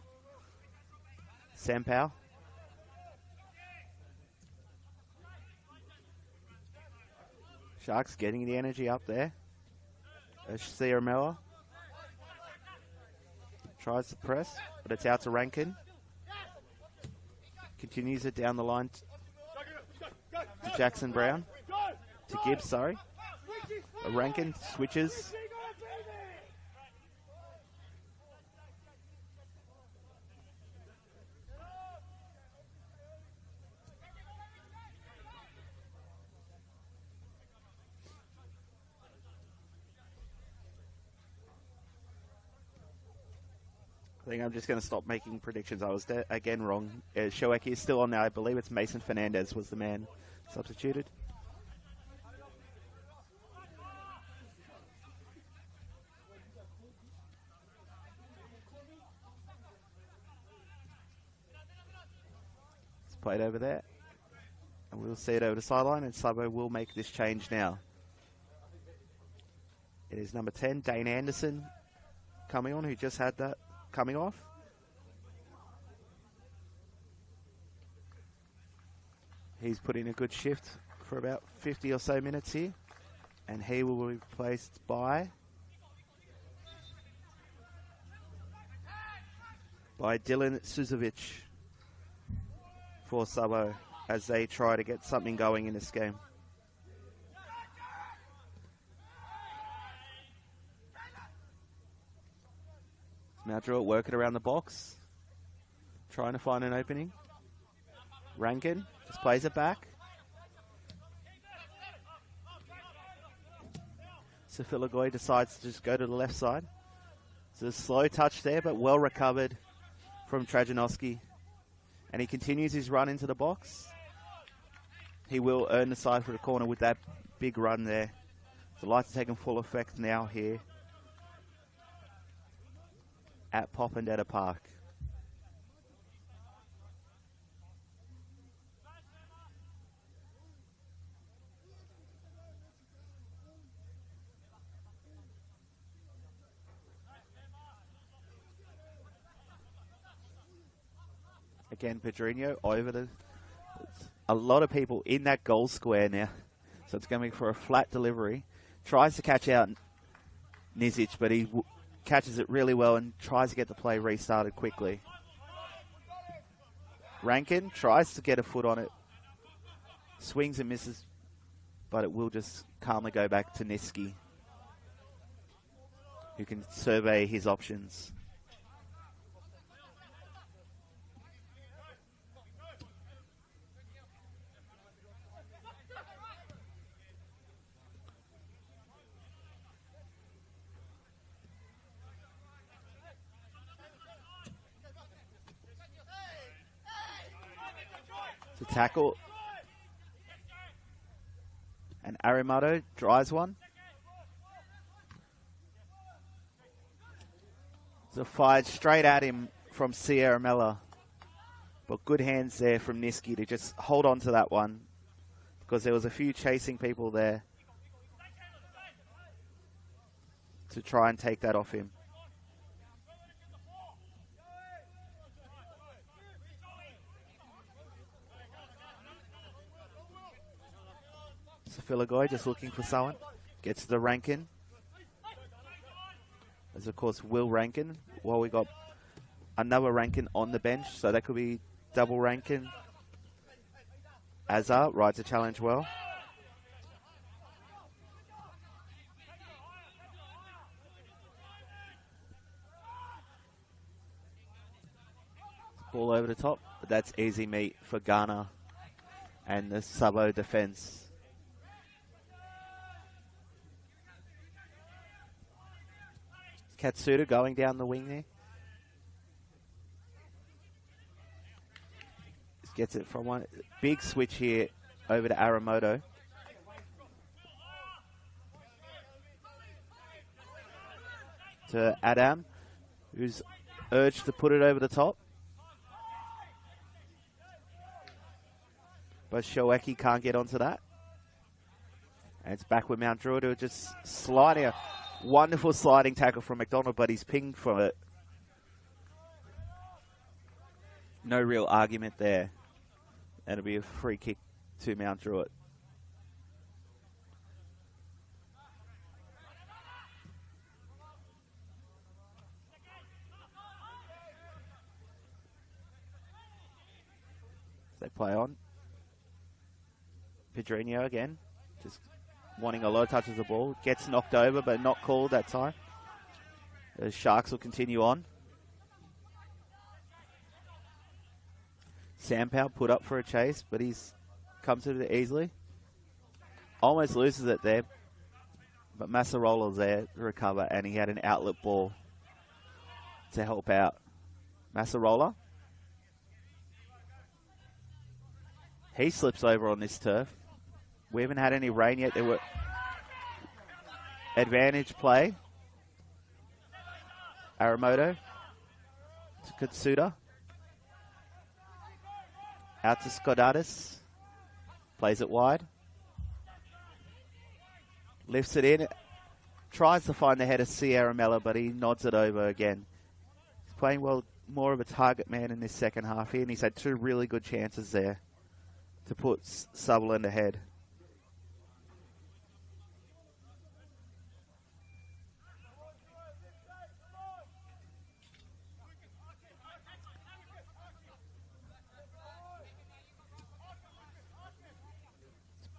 Sampao. Sharks getting the energy up there. Sierra tries to press, but it's out to Rankin. Continues it down the line to Jackson Brown. To Gibbs, sorry. Rankin switches. I think I'm just going to stop making predictions. I was again wrong. Shoeki is still on now. I believe it's Mason Fernandez was the man substituted. It's played over there. And we'll see it over the sideline, and Sabo will make this change now. It is number 10, Dane Anderson, coming on, who just had that coming off. He's put in a good shift for about 50 or so minutes here. And he will be replaced by Dylan Suzovic for Sabo as they try to get something going in this game. Now Druitt working around the box, trying to find an opening. Rankin just plays it back. Safiligoy decides to just go to the left side. It's a slow touch there, but well recovered from Trajanowski. And he continues his run into the box. He will earn the side for the corner with that big run there. The lights are taking full effect now here at Popondetta Park. Again, Pedrinho over the... A lot of people in that goal square now. So it's going to be for a flat delivery. Tries to catch out Nizic, but he catches it really well and tries to get the play restarted quickly. Rankin tries to get a foot on it. Swings and misses, but it will just calmly go back to Niski, who can survey his options. To tackle. And Arimato drives one. So fired straight at him from Sierra Mella. But good hands there from Niski to just hold on to that one, because there was a few chasing people there to try and take that off him. Filagoy just looking for someone. Gets the Rankin. There's, of course, Will Rankin. Well, we got another Rankin on the bench, so that could be double Rankin. Azar rides a challenge well. Ball over the top, but that's easy meat for Ghana and the Sabo defense. Katsuda going down the wing there. Just gets it from one. Big switch here over to Aramoto. To Adam, who's urged to put it over the top. But Shoeki can't get onto that. And it's back with Mount Druitt, who just sliding a wonderful sliding tackle from McDonald, but he's pinged from it. No real argument there. And it'll be a free kick to Mount Druitt. They play on. Pedrinho again, just wanting a low touch of the ball. Gets knocked over, but not called that time. The Sharks will continue on. Sampow put up for a chase, but he's comes to it easily. Almost loses it there, but Massarola's there to recover, and he had an outlet ball to help out. Massarola. He slips over on this turf. We haven't had any rain yet. There were advantage play. Aramoto to Katsuda. Out to Skodatis. Plays it wide. Lifts it in. Tries to find the head of Sierra Mella, but he nods it over again. He's playing well, more of a target man in this second half here, and he's had two really good chances there to put Sutherland ahead.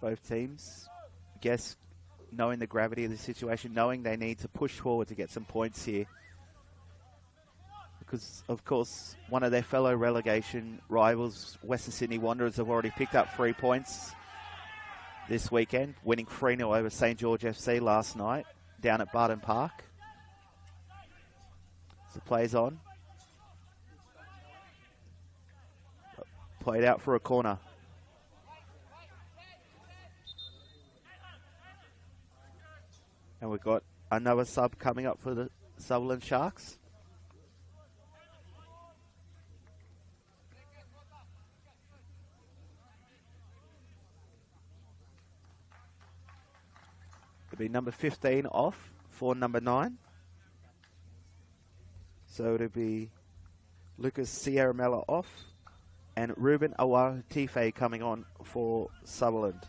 Both teams, I guess, knowing the gravity of the situation, knowing they need to push forward to get some points here. Because, of course, one of their fellow relegation rivals, Western Sydney Wanderers, have already picked up 3 points this weekend, winning 3-0 over St. George FC last night down at Barton Park. So plays on. Played out for a corner. And we've got another sub coming up for the Sutherland Sharks. It'll be number 15 off for number 9. So it'll be Lucas Sierra Mella off and Ruben Awatife coming on for Sutherland.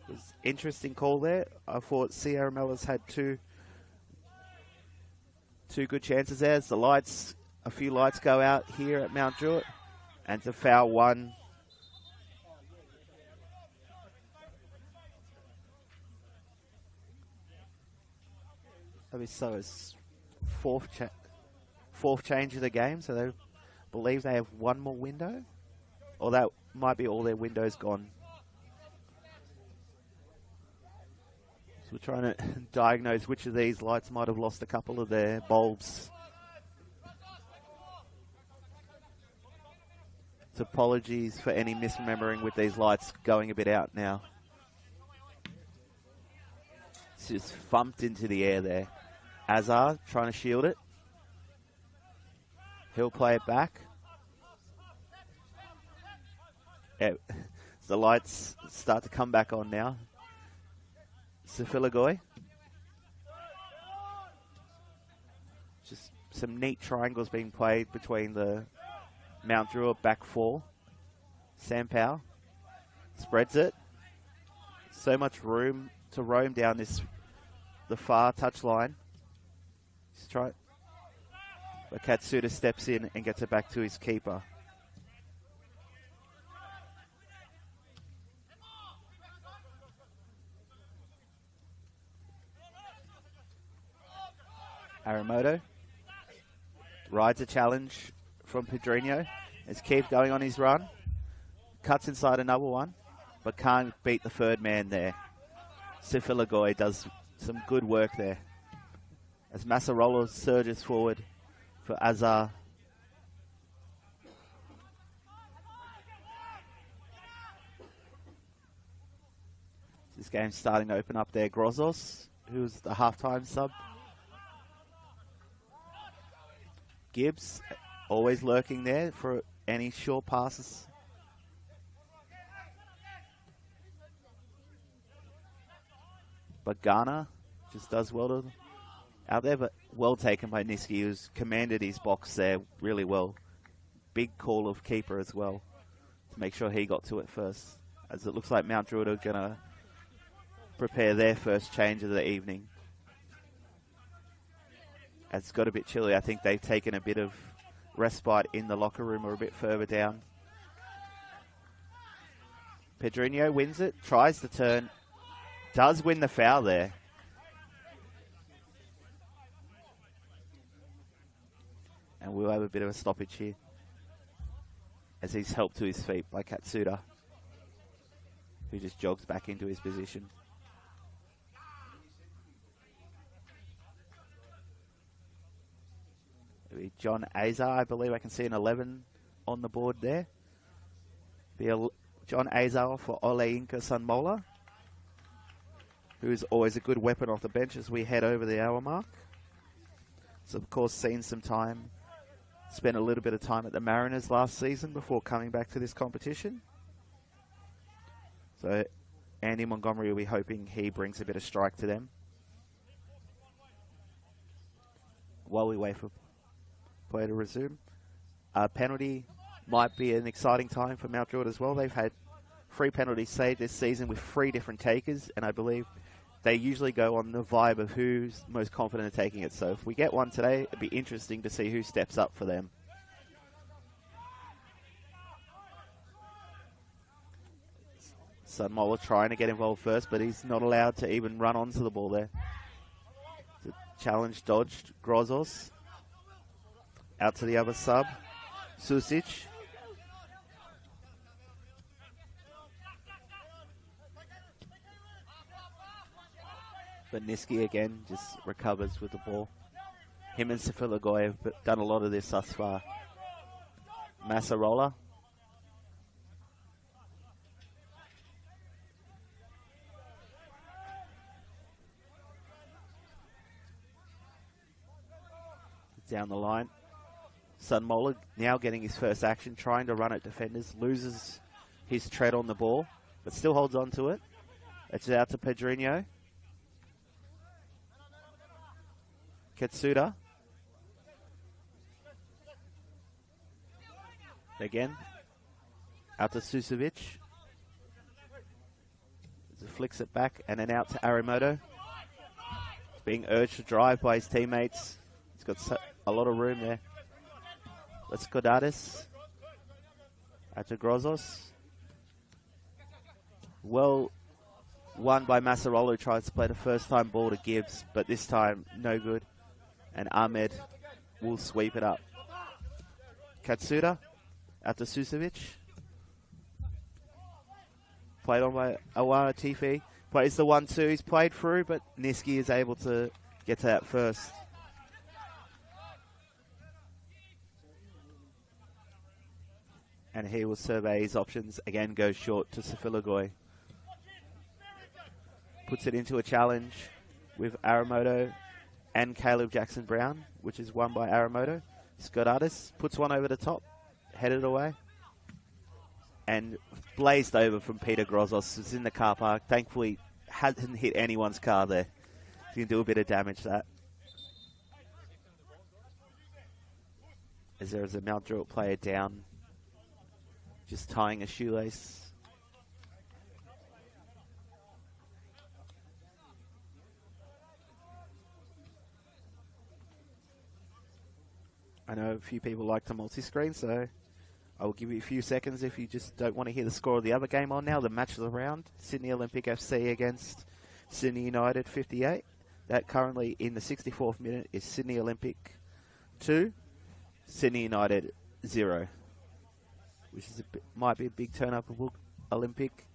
It was interesting call there. I thought Sierra Mellors had two good chances there. As a few lights go out here at Mount Druitt, and to foul one. So it's fourth change of the game, so they believe they have one more window, or that might be all their windows gone. So we're trying to diagnose which of these lights might have lost a couple of their bulbs. So apologies for any misremembering with these lights going a bit out now. It's just thumped into the air there. Azar trying to shield it. He'll play it back. Yeah, the lights start to come back on now. Sifiligoy. Just some neat triangles being played between the Mount Druitt back four. Sampao spreads it. So much room to roam down the far touchline. Just try it. But Katsuda steps in and gets it back to his keeper. Aramoto rides a challenge from Pedrinho. As Keith going on his run. Cuts inside another one, but can't beat the third man there. Sifiligoy does some good work there. As Massarola surges forward for Azar. This game's starting to open up there. Grozos, who's the halftime sub. Gibbs, always lurking there for any short passes. But Ghana just does well out there, but well taken by Niski, who's commanded his box there really well. Big call of keeper as well to make sure he got to it first, as it looks like Mount Druitt are going to prepare their first change of the evening. As it's got a bit chilly, I think they've taken a bit of respite in the locker room or a bit further down. Pedrinho wins it, tries to turn, does win the foul there. And we'll have a bit of a stoppage here as he's helped to his feet by Katsuda, who just jogs back into his position. John Azar, I believe I can see an 11 on the board there. John Azar for Ole Inca Sunmola, who is always a good weapon off the bench as we head over the hour mark. So, of course, seen some time, spent a little bit of time at the Mariners last season before coming back to this competition. So, Andy Montgomery will be hoping he brings a bit of strike to them. While we wait for play to resume. Penalty might be an exciting time for Mount Druitt as well. They've had 3 penalties saved this season with 3 different takers, and I believe they usually go on the vibe of who's most confident in taking it. So if we get one today, it'd be interesting to see who steps up for them. Sunmola trying to get involved first, but he's not allowed to even run onto the ball there. The challenge dodged. Grozos out to the other sub. Susic. But Niski again just recovers with the ball. Him and Sifiligoy have done a lot of this thus far. Massarola. Down the line. Sunmola now getting his first action, trying to run at defenders, loses his tread on the ball, but still holds on to it. It's out to Pedrinho. Katsuda. Again, out to Susovic. Flicks it back and then out to Arimoto. He's being urged to drive by his teammates. He's got a lot of room there. Let's Godatis. Out to Grozos. Well won by Masarolo, who tries to play the first time ball to Gibbs, but this time no good. And Ahmed will sweep it up. Katsuda out to Susovic. Played on by Awara Tifi. Plays the 1-2. He's played through, but Niski is able to get to that first. And he will survey his options. Again, goes short to Sefilagoi. Puts it into a challenge with Arimoto and Caleb Jackson-Brown, which is won by Arimoto. Skodatis puts one over the top, headed away. And blazed over from Peter Grozos. It's in the car park. Thankfully, hasn't hit anyone's car there. You can do a bit of damage to that. As there is a Mount Druitt player down, just tying a shoelace. I know a few people like to multi-screen, so I will give you a few seconds if you just don't want to hear the score of the other game on now. The match of the round, Sydney Olympic FC against Sydney United 58. That currently in the 64th minute is Sydney Olympic 2, Sydney United 0. Which is might be a big turn up of Olympic.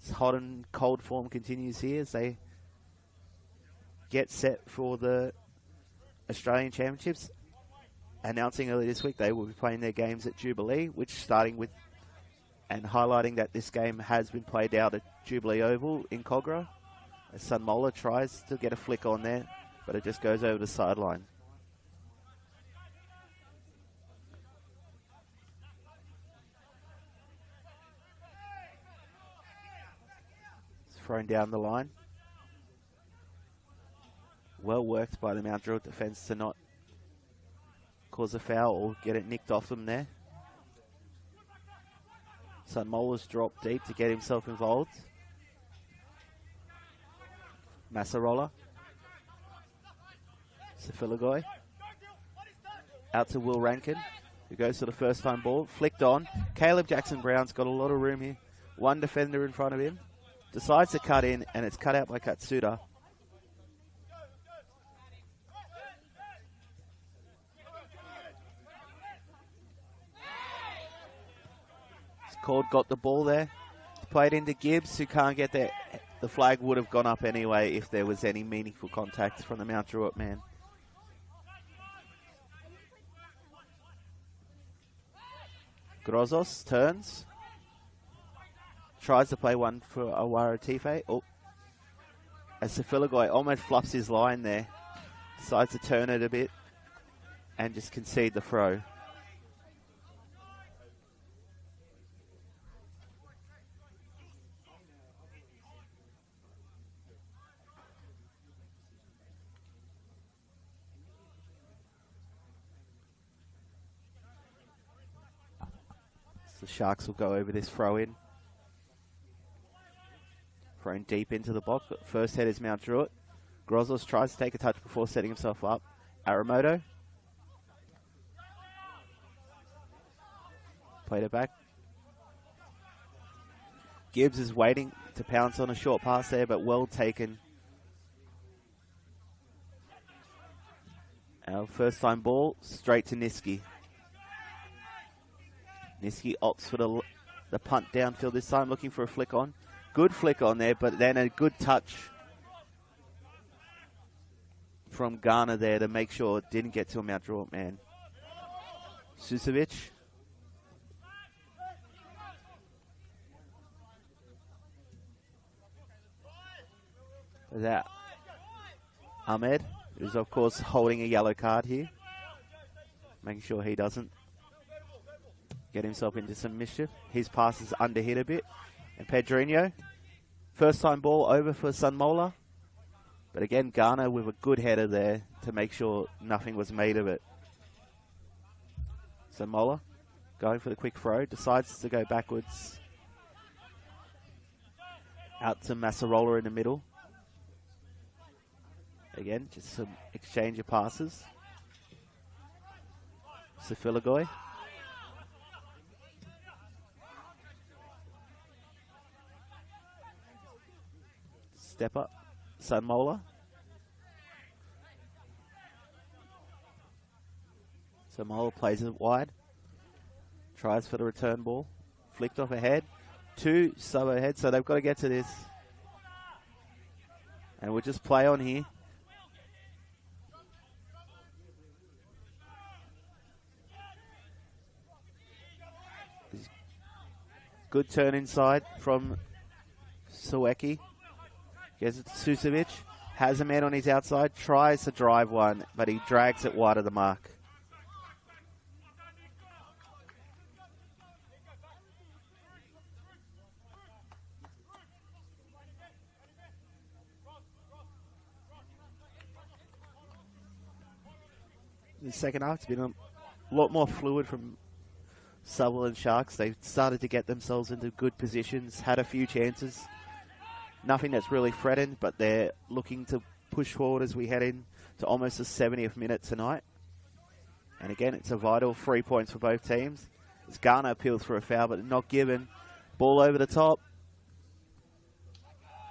It's hot and cold form continues here as they get set for the Australian Championships. Announcing earlier this week they will be playing their games at Jubilee, which starting with and highlighting that this game has been played out at Jubilee Oval in Cogra. As Sunmola tries to get a flick on there, but it just goes over the sideline. It's thrown down the line. Well worked by the Mount Druitt defence to not cause a foul or get it nicked off them there. Sunmola's dropped deep to get himself involved. Massarola. Sefilagoi. Out to Will Rankin, who goes to the first time ball. Flicked on. Caleb Jackson-Brown's got a lot of room here. One defender in front of him. Decides to cut in, and it's cut out by Katsuda. Cord got the ball there. Played into Gibbs, who can't get there. The flag would have gone up anyway if there was any meaningful contact from the Mount Druitt man. Grozos turns. Tries to play one for Awara Tife. Oh. As Sefilagoi almost fluffs his line there. Decides to turn it a bit and just concede the throw. The Sharks will go over this throw-in. Thrown deep into the box, but first head is Mount Druitt. Grozos tries to take a touch before setting himself up. Arimoto. Played it back. Gibbs is waiting to pounce on a short pass there, but well taken. Our first time ball, straight to Niski. Niski opts for the punt downfield this time, looking for a flick on. Good flick on there, but then a good touch from Garner there to make sure it didn't get to a Mount Druitt man. Susovic. That Ahmed, who's of course holding a yellow card here. Making sure he doesn't get himself into some mischief. His pass is underhit a bit. And Pedrinho, first time ball over for Sunmola. But again, Garner with a good header there to make sure nothing was made of it. Sunmola going for the quick throw, decides to go backwards. Out to Massarola in the middle. Again, just some exchange of passes. Sufiligoy. Step up. Sunmola. Sunmola plays it wide. Tries for the return ball. Flicked off ahead. 2 sub ahead, so they've got to get to this. And we'll just play on here. Good turn inside from Sawecki. Gets it to Susovic. Has a man on his outside. Tries to drive one, but he drags it wide of the mark. In the second half, it's been a lot more fluid from Sutherland Sharks. They've started to get themselves into good positions, had a few chances. Nothing that's really threatened, but they're looking to push forward as we head in to almost the 70th minute tonight. And again, it's a vital 3 points for both teams. As Garner appeals for a foul, but not given. Ball over the top.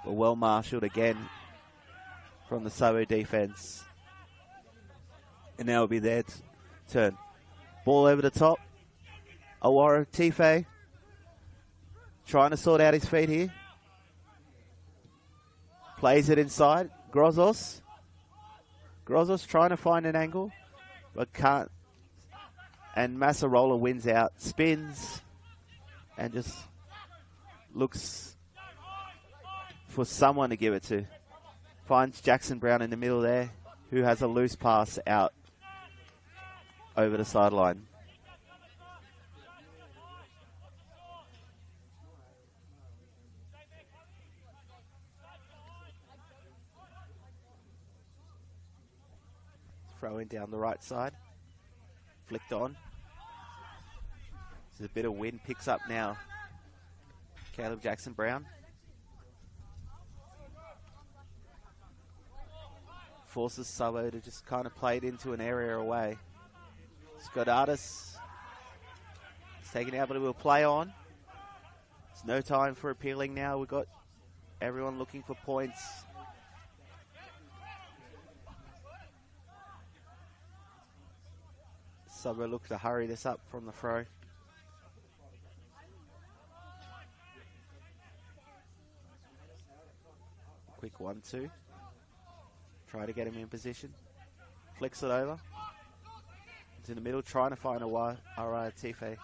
But well marshalled again from the Sabo defense. And now it'll be their turn. Ball over the top. Awara Tife trying to sort out his feet here. Plays it inside. Grozos. Grozos trying to find an angle, but can't. And Massarola wins out. Spins. And just looks for someone to give it to. Finds Jackson Brown in the middle there, who has a loose pass out over the sideline. Throw in down the right side. Flicked on. There's a bit of wind. Picks up now. Caleb Jackson Brown. Forces Sabo to just kind of play it into an area away. Scodatus. It's taken out, but it will play on. There's no time for appealing now. We've got everyone looking for points. Sabo looks to hurry this up from the throw. Quick 1-2. Try to get him in position. Flicks it over. It's in the middle, trying to find a Araya Tife.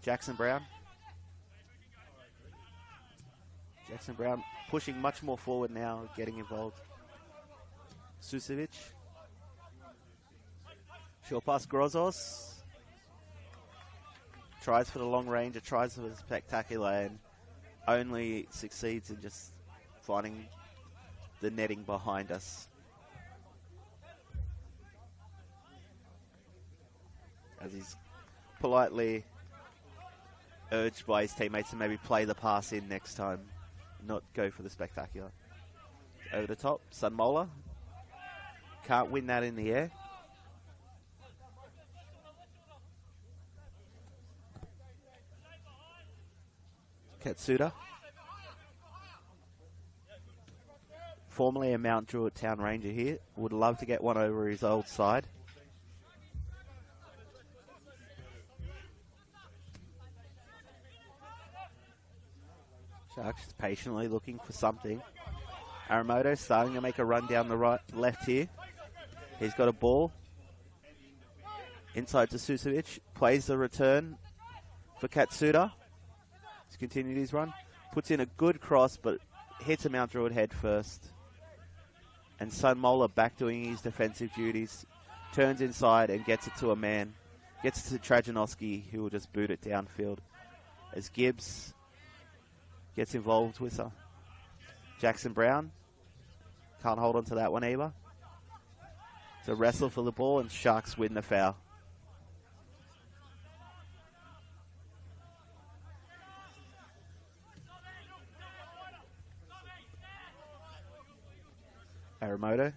Jackson Brown. Jackson Brown pushing much more forward now, getting involved. Susovic. Short pass Grozos. Tries for the long range, it tries for the spectacular, and only succeeds in just finding the netting behind us. As he's politely urged by his teammates to maybe play the pass in next time, not go for the spectacular. Over the top, Sunmola. Can't win that in the air. Katsuda. Formerly a Mount Druitt Town Ranger here. Would love to get one over his old side. Sharks patiently looking for something. Aramoto starting to make a run down the left here. He's got a ball. Inside to Susovic. Plays the return for Katsuda. He's continued his run. Puts in a good cross, but hits a Mount Druitt head first. And Sunmola back doing his defensive duties. Turns inside and gets it to a man. Gets it to Trajanowski, who will just boot it downfield. As Gibbs gets involved with Jackson Brown. Can't hold on to that one either. It's a wrestle for the ball, and Sharks win the foul. Aramoto.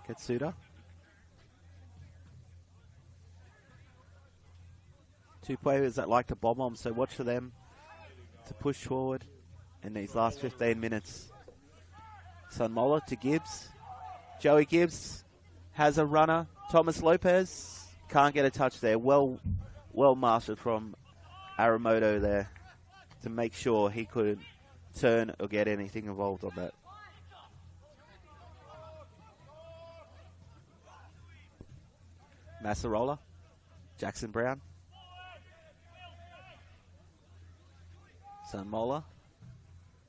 Katsuda. Two players that like to bomb on, so watch for them to push forward in these last 15 minutes. Sunmola to Gibbs. Joey Gibbs has a runner. Thomas Lopez can't get a touch there. Well mastered from Aramoto there to make sure he couldn't turn or get anything involved on that. Massarola, Jackson Brown. Sunmola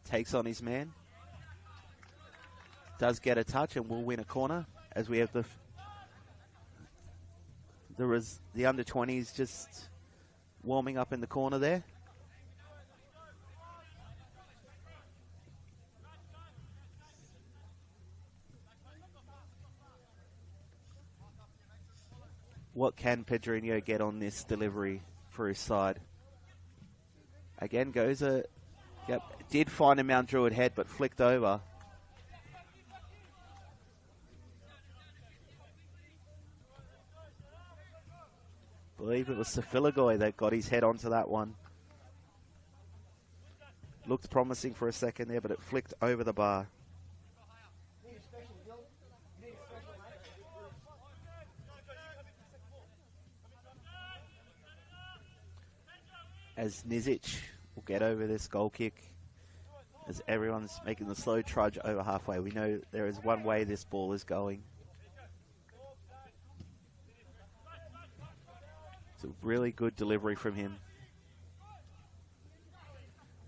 takes on his man. Does get a touch and will win a corner as we have the under-20s just warming up in the corner there. What can Pedrinho get on this delivery for his side? Again goes did find a Mount Druitt head but flicked over. I believe it was Safiligoy that got his head onto that one. Looked promising for a second there, but it flicked over the bar. As Nizic will get over this goal kick, as everyone's making the slow trudge over halfway. We know there is one way this ball is going. It's a really good delivery from him.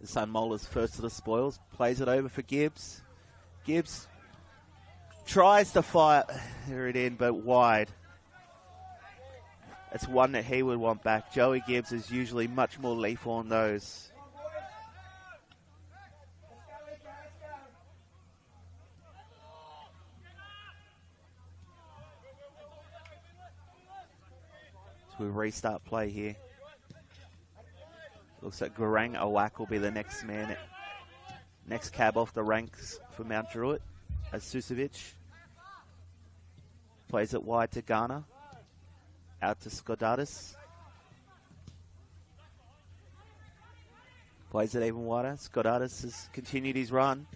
Sunmola's first to the spoils, plays it over for Gibbs. Gibbs tries to fire it in, but wide. It's one that he would want back. Joey Gibbs is usually much more lethal on those. So we restart play here. Looks like Garang Awak will be the next man, next cab off the ranks for Mount Druitt, as Susovic plays it wide to Ghana. Out to Skodatis. Plays it even wider. Skodatis has continued his run.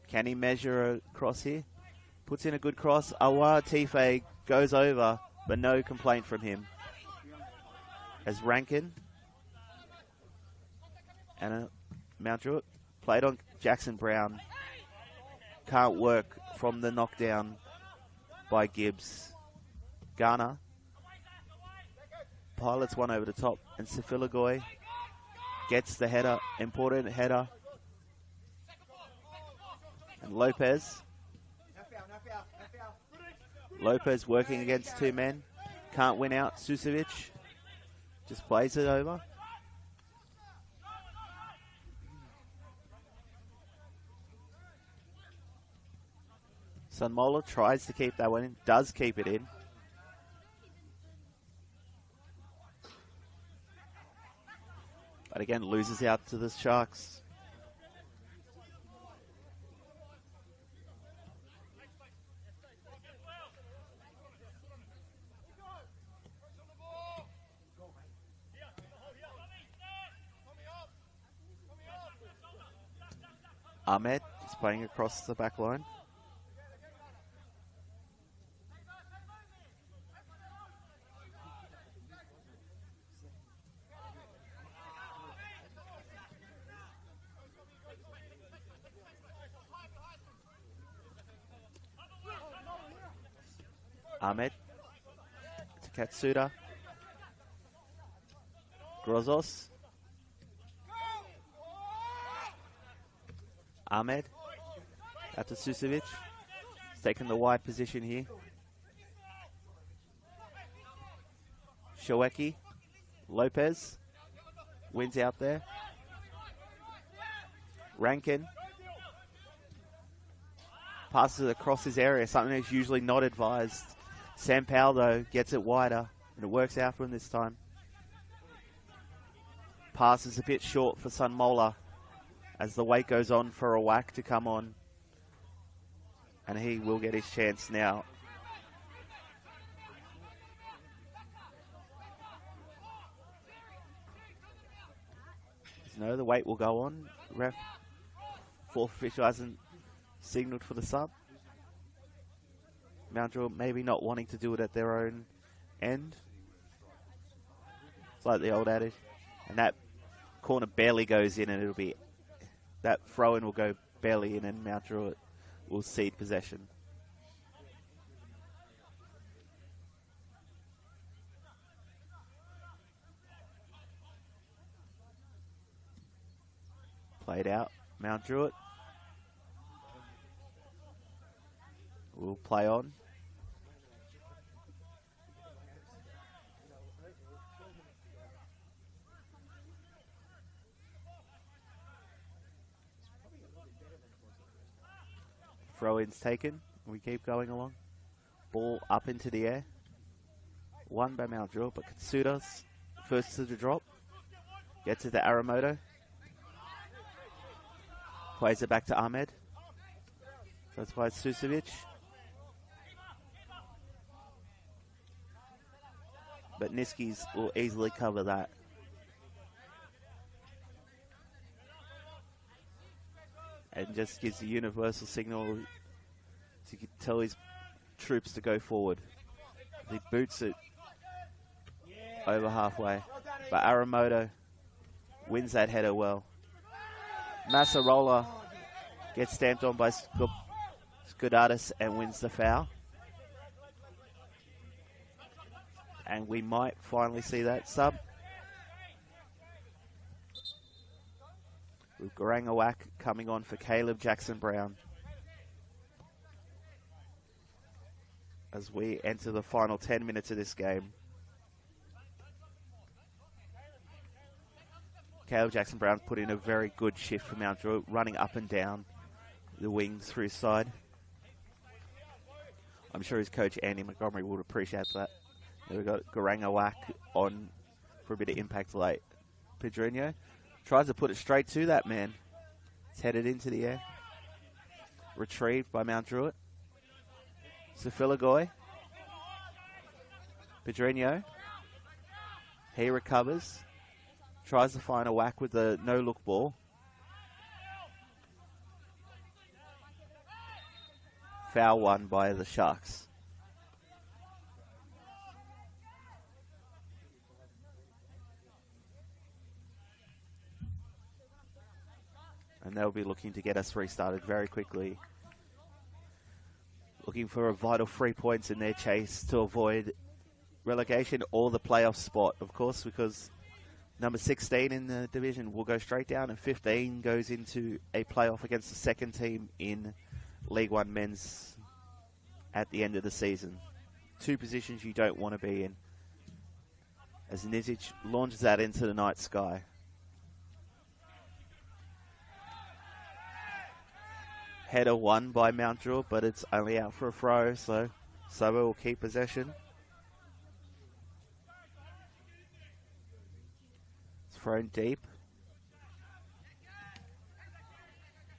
Can he measure a cross here? Puts in a good cross. Awa Tife goes over, but no complaint from him. As Rankin and Mount Druitt played on Jackson Brown. Can't work from the knockdown by Gibbs. Ghana pilots one over the top, and Safiligoy gets the header, important header. And Lopez working against two men, can't win out. Susovic just plays it over. Sunmola tries to keep that one in, does keep it in. But again, loses out to the Sharks. Ahmed is playing across the back line. Ahmed to Katsuda. Grozos. Ahmed out to Susovic. He's taking the wide position here. Shaweki. Lopez wins out there. Rankin passes it across his area, something that's usually not advised. Sam Powell, though, gets it wider, and it works out for him this time. Pass is a bit short for Sunmola, as the wait goes on for a whack to come on. And he will get his chance now. No, the wait will go on. Ref, fourth official hasn't signalled for the sub. Mount Druitt maybe not wanting to do it at their own end. It's like the old adage. And that corner barely goes in, and it'll be that throw-in will go barely in, and Mount Druitt will cede possession. Played out, Mount Druitt will play on. Throw-ins taken. We keep going along. Ball up into the air. Won by Mount Druitt, but Katsuda's first to the drop. Gets it to Aramoto. Plays it back to Ahmed. That's by Susovic. But Niski's will easily cover that. And just gives the universal signal to tell his troops to go forward. He boots it over halfway. But Aramoto wins that header well. Massarola gets stamped on by Skoudatis and wins the foul. And we might finally see that sub. With Garangawak coming on for Caleb Jackson-Brown. As we enter the final 10 minutes of this game. Caleb Jackson-Brown put in a very good shift for Mount Druitt, running up and down the wings through his side. I'm sure his coach Andy Montgomery would appreciate that. We've got Garangawak on for a bit of impact late. Pedrinho tries to put it straight to that man. It's headed into the air. Retrieved by Mount Druitt. Sufiligoy. Pedrinho. He recovers. Tries to find a whack with the no-look ball. Foul won by the Sharks. And they'll be looking to get us restarted very quickly. Looking for a vital 3 points in their chase to avoid relegation or the playoff spot, of course, because number 16 in the division will go straight down, and 15 goes into a playoff against the second team in League One men's at the end of the season. Two positions you don't want to be in. As Nizic launches that into the night sky. Header won by Mount Druitt, but it's only out for a throw, so Sobo will keep possession. It's thrown deep.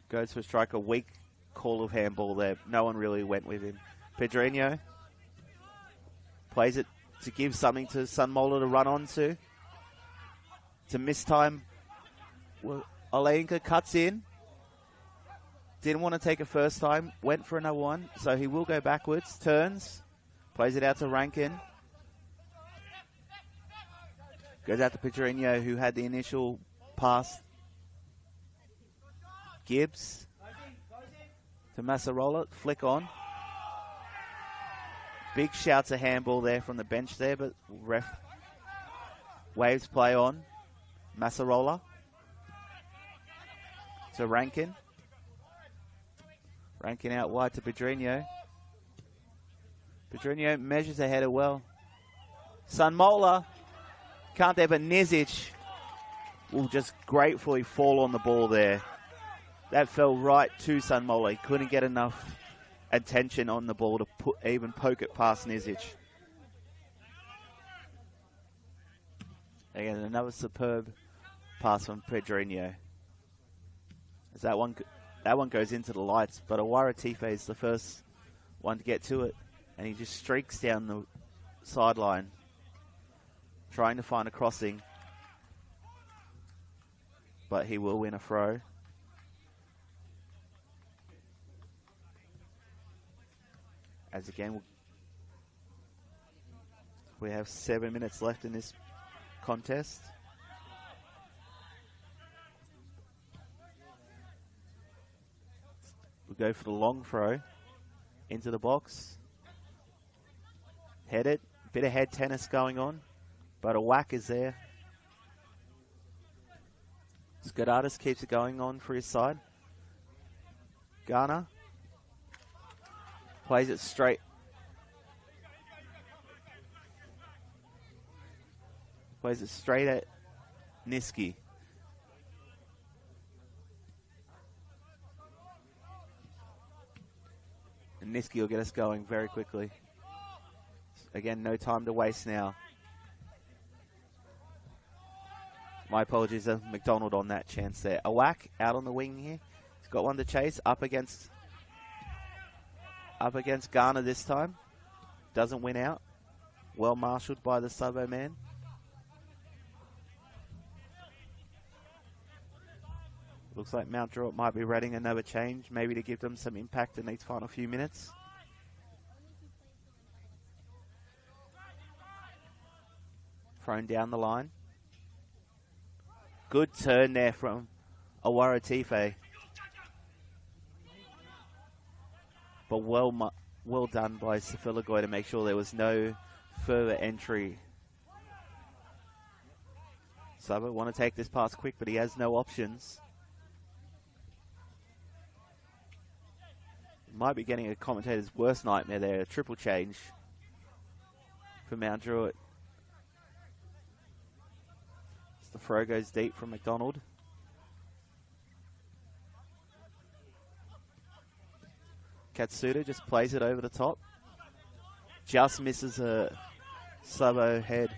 Goes for a strike, a weak call of handball there. No one really went with him. Pedrinho plays it to give something to Sunmola to run onto. It's a mistime. Oleinka cuts in. Didn't want to take it first time. Went for another one. So he will go backwards. Turns. Plays it out to Rankin. Goes out to Pedrinho, who had the initial pass. Gibbs. To Massarola. Flick on. Big shouts of handball there from the bench there, but ref waves play on. Massarola. To Rankin. Rankin out wide to Pedrinho. Pedrinho measures the header well. Sunmola can't there, but Nizic will just gratefully fall on the ball there. That fell right to Sunmola. He couldn't get enough attention on the ball to even poke it past Nizic. Again, another superb pass from Pedrinho. As that one goes into the lights, but Awara Tife is the first one to get to it, and he just streaks down the sideline, trying to find a crossing, but he will win a throw. As again, we have 7 minutes left in this contest. We go for the long throw into the box. Headed, bit of head tennis going on, but a whack is there. Skadatis keeps it going on for his side. Garner plays it straight. Plays it straight at Niski. And Niski will get us going very quickly. Again, no time to waste now. My apologies to McDonald on that chance there. A whack out on the wing here. He's got one to chase. Up against Garner this time. Doesn't win out. Well marshalled by the Sabo man. Looks like Mount Druitt might be readying another change, maybe to give them some impact in these final few minutes. Thrown down the line. Good turn there from Awara Tife. But well done by Safiligoy to make sure there was no further entry. Sabo want to take this pass quick, but he has no options. Might be getting a commentator's worst nightmare there, a triple change for Mount Druitt. As the throw goes deep from McDonald. Katsuda just plays it over the top. Just misses a Sabo head.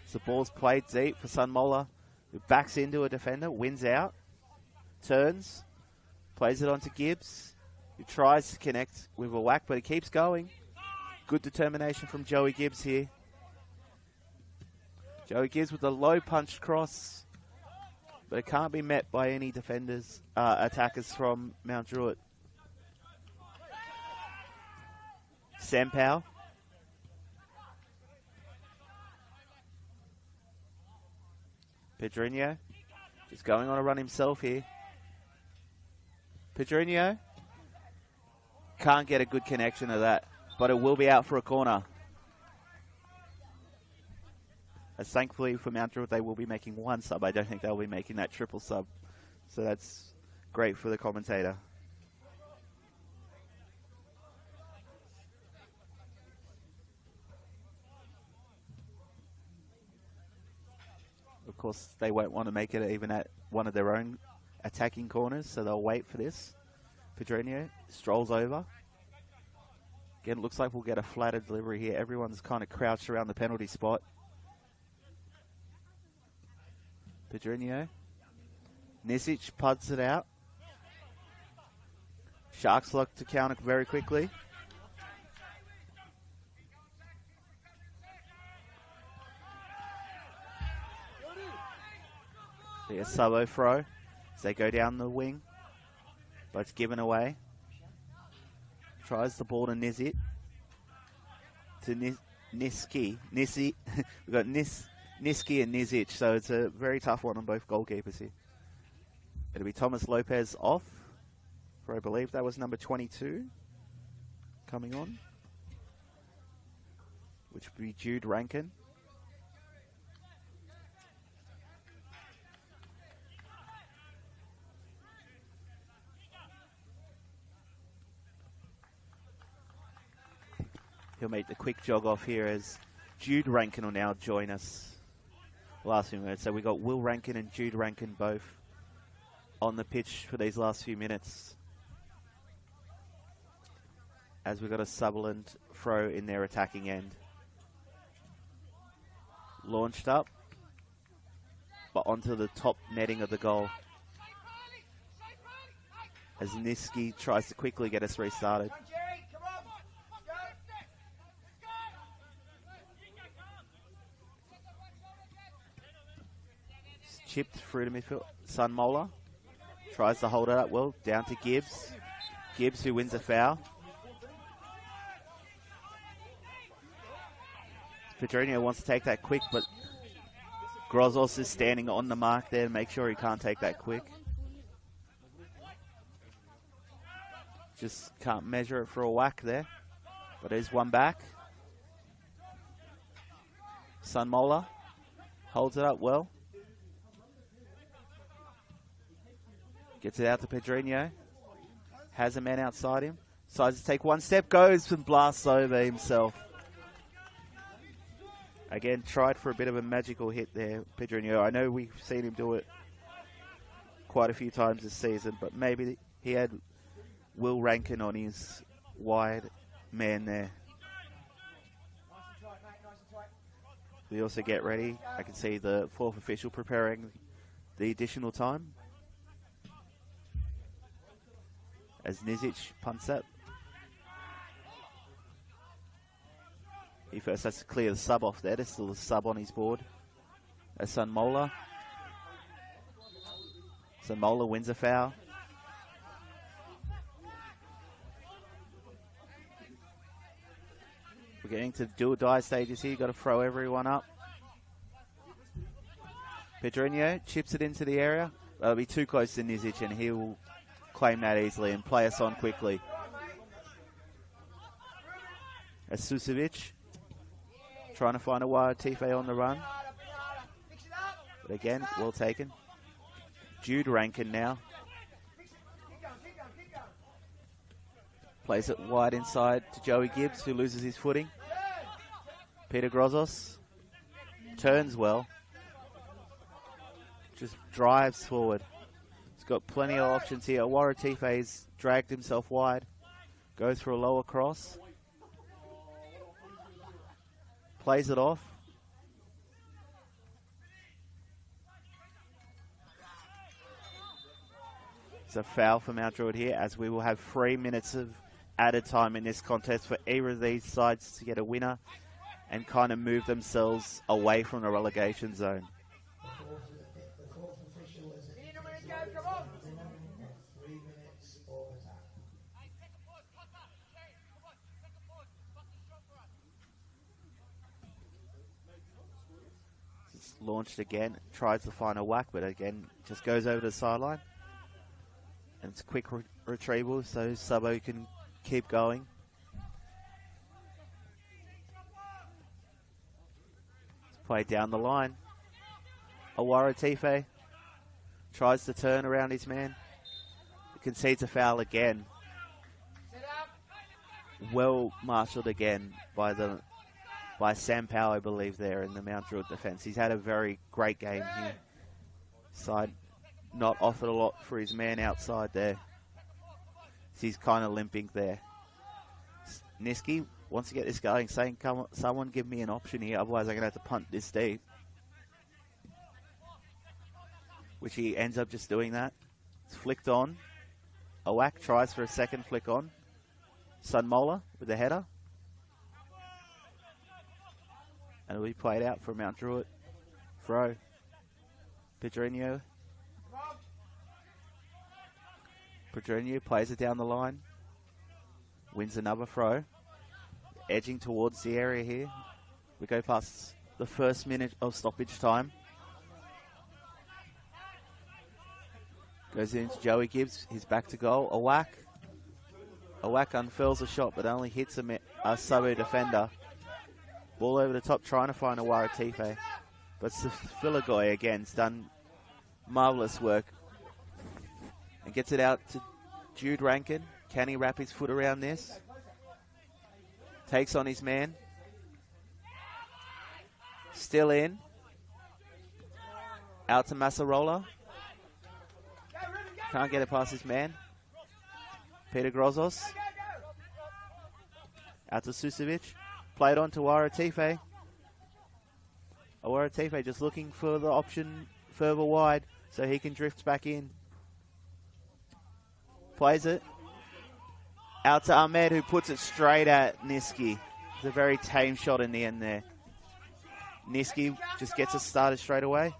So the ball's played deep for Sunmola, who backs into a defender, wins out, turns, plays it onto Gibbs. He tries to connect with a whack, but he keeps going. Good determination from Joey Gibbs here. Joey Gibbs with a low punch cross, but it can't be met by any defenders, attackers from Mount Druitt. Sampao. Pedrinho just going on a run himself here. Pedrinho can't get a good connection of that, but it will be out for a corner. As thankfully for Mount Druitt, they will be making one sub. I don't think they'll be making that triple sub. So that's great for the commentator. Of course, they won't want to make it even at one of their own attacking corners, so they'll wait for this. Pedrinho strolls over. Again, it looks like we'll get a flatter delivery here. Everyone's kind of crouched around the penalty spot. Pedrinho. Nisic puds it out. Sharks look to counter very quickly. There's Sabo throw as they go down the wing, but it's given away. Tries the ball to Nizit. To Niski. We've got Niski and Nizic, so it's a very tough one on both goalkeepers here. It'll be Thomas Lopez off, for I believe that was number 22 coming on, which would be Jude Rankin. He'll make the quick jog off here as Jude Rankin will now join us. Last few minutes. So we got Will Rankin and Jude Rankin both on the pitch for these last few minutes. As we got a Sutherland throw in their attacking end. Launched up, but onto the top netting of the goal. as Niski tries to quickly get us restarted. Chipped through to midfield. Sun Mola tries to hold it up well. Down to Gibbs. Gibbs who wins a foul. Pedrinho wants to take that quick, but Grozos is standing on the mark there to make sure he can't take that quick. Just can't measure it for a whack there. But there's one back. Sun Mola holds it up well. Gets it out to Pedrinho. Has a man outside him. Decides to take one step. Goes and blasts over himself. Again, tried for a bit of a magical hit there, Pedrinho. I know we've seen him do it quite a few times this season, but maybe he had Will Rankin on his wide man there. We also get ready. I can see the fourth official preparing the additional time. As Nizic punts up. He first has to clear the sub off there. There's still a sub on his board. As Sun Mola. Sun Mola wins a foul. We're getting to do or die stages here. You've got to throw everyone up. Pedrinho chips it into the area. That'll be too close to Nizic and he'll claim that easily and play us on quickly. As Susevic trying to find a wild Tife on the run. But again, well taken. Jude Rankin now. Plays it wide inside to Joey Gibbs, who loses his footing. Peter Grozos turns well. Just drives forward. He's got plenty of options here. Awara Tife's dragged himself wide. Goes for a lower cross. Plays it off. It's a foul for Mount Druitt here, as we will have 3 minutes of added time in this contest for either of these sides to get a winner and kind of move themselves away from the relegation zone. The fourth official is at 3 minutes overtime. It's launched again, tries to find a whack, but again, just goes over the sideline. And it's quick retrieval, so Sabo can keep going. It's played down the line. Awara Tife tries to turn around his man. Concedes a foul again. Well marshalled again by Sam Powell, I believe, there in the Mount Druitt defence. He's had a very great game here. Side not offered a lot for his man outside there. He's kind of limping there. Niski wants to get this going, saying, "Come on, someone give me an option here, otherwise I'm going to have to punt this deep." Which he ends up just doing that. It's flicked on. Awak tries for a second flick on. Sun Mola with the header. And it'll be played out for Mount Druitt. Throw. Pedrinho. Pedrinho plays it down the line. Wins another throw. Edging towards the area here. We go past the first minute of stoppage time. Goes into Joey Gibbs. He's back to goal. Awak. Awak unfurls a shot, but only hits a Sabo defender. Ball over the top, trying to find Awara Tife. But Filagoy again's done marvellous work. And gets it out to Jude Rankin. Can he wrap his foot around this? Takes on his man. Still in. Out to Massarola. Can't get it past his man. Peter Grozos. Out to Susevic. Played on to Awara Tife. Awara Tife just looking for the option further wide so he can drift back in. Plays it. Out to Ahmed, who puts it straight at Niski. It's a very tame shot in the end there. Niski just gets us started straight away.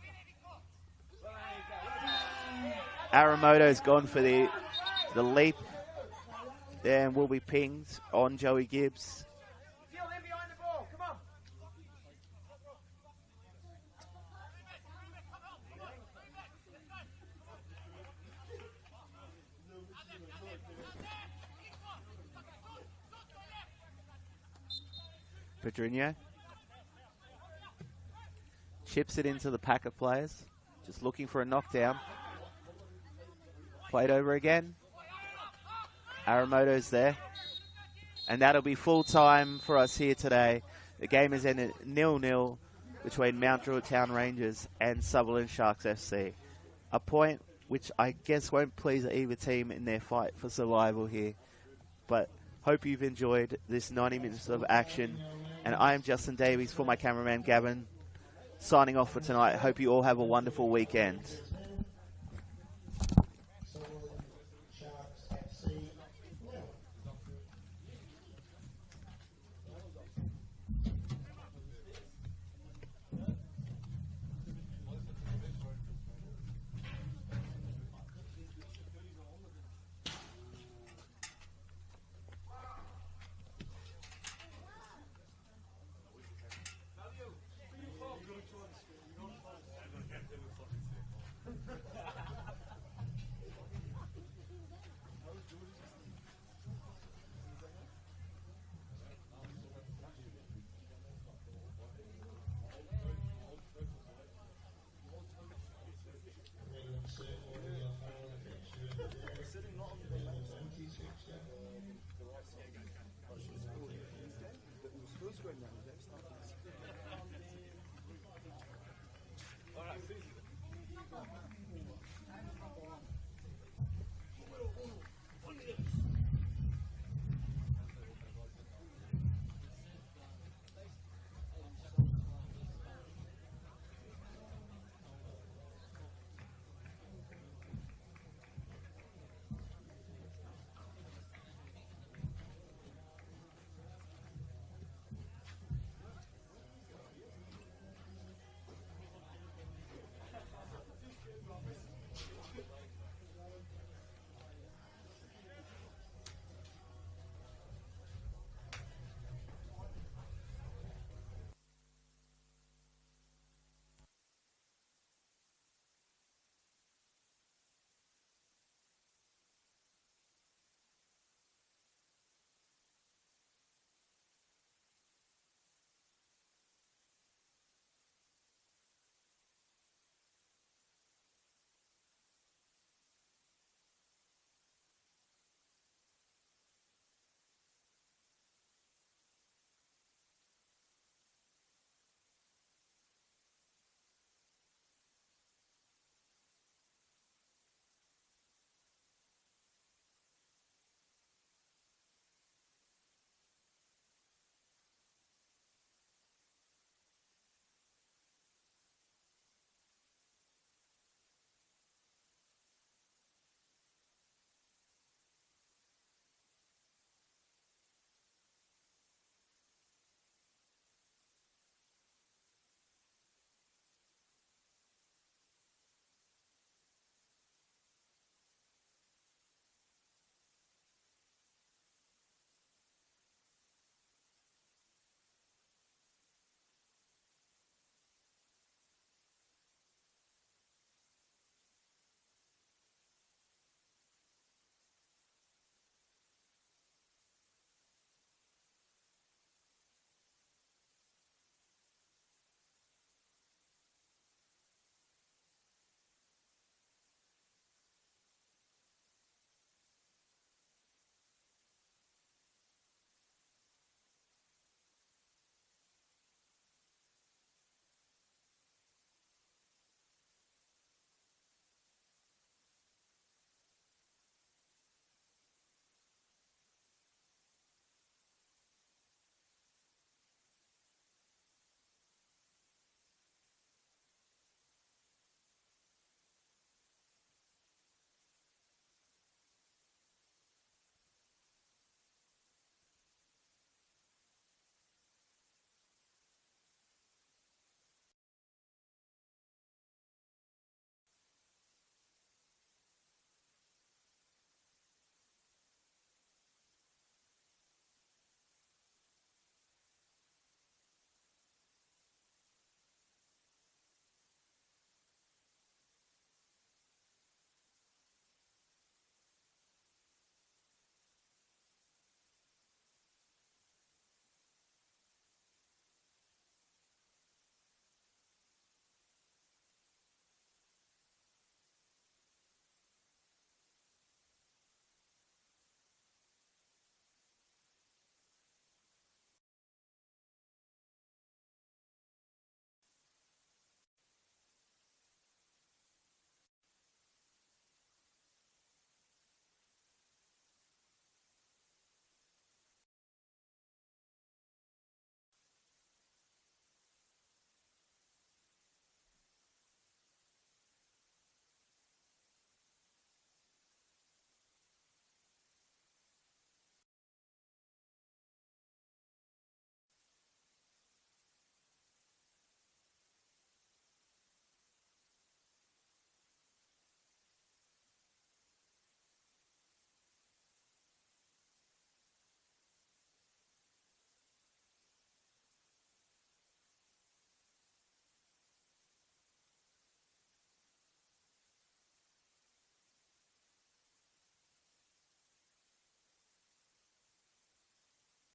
Aramoto's gone for the leap. And will be pinged on Joey Gibbs. Pedrinho chips it into the pack of players, just looking for a knockdown. Played over again. Aramoto's there. And that'll be full time for us here today. The game has ended 0-0 between Mount Druitt Town Rangers and Sutherland Sharks FC. A point which I guess won't please either team in their fight for survival here. But hope you've enjoyed this 90 minutes of action. And I am Justin Davies for my cameraman Gavin, signing off for tonight. Hope you all have a wonderful weekend.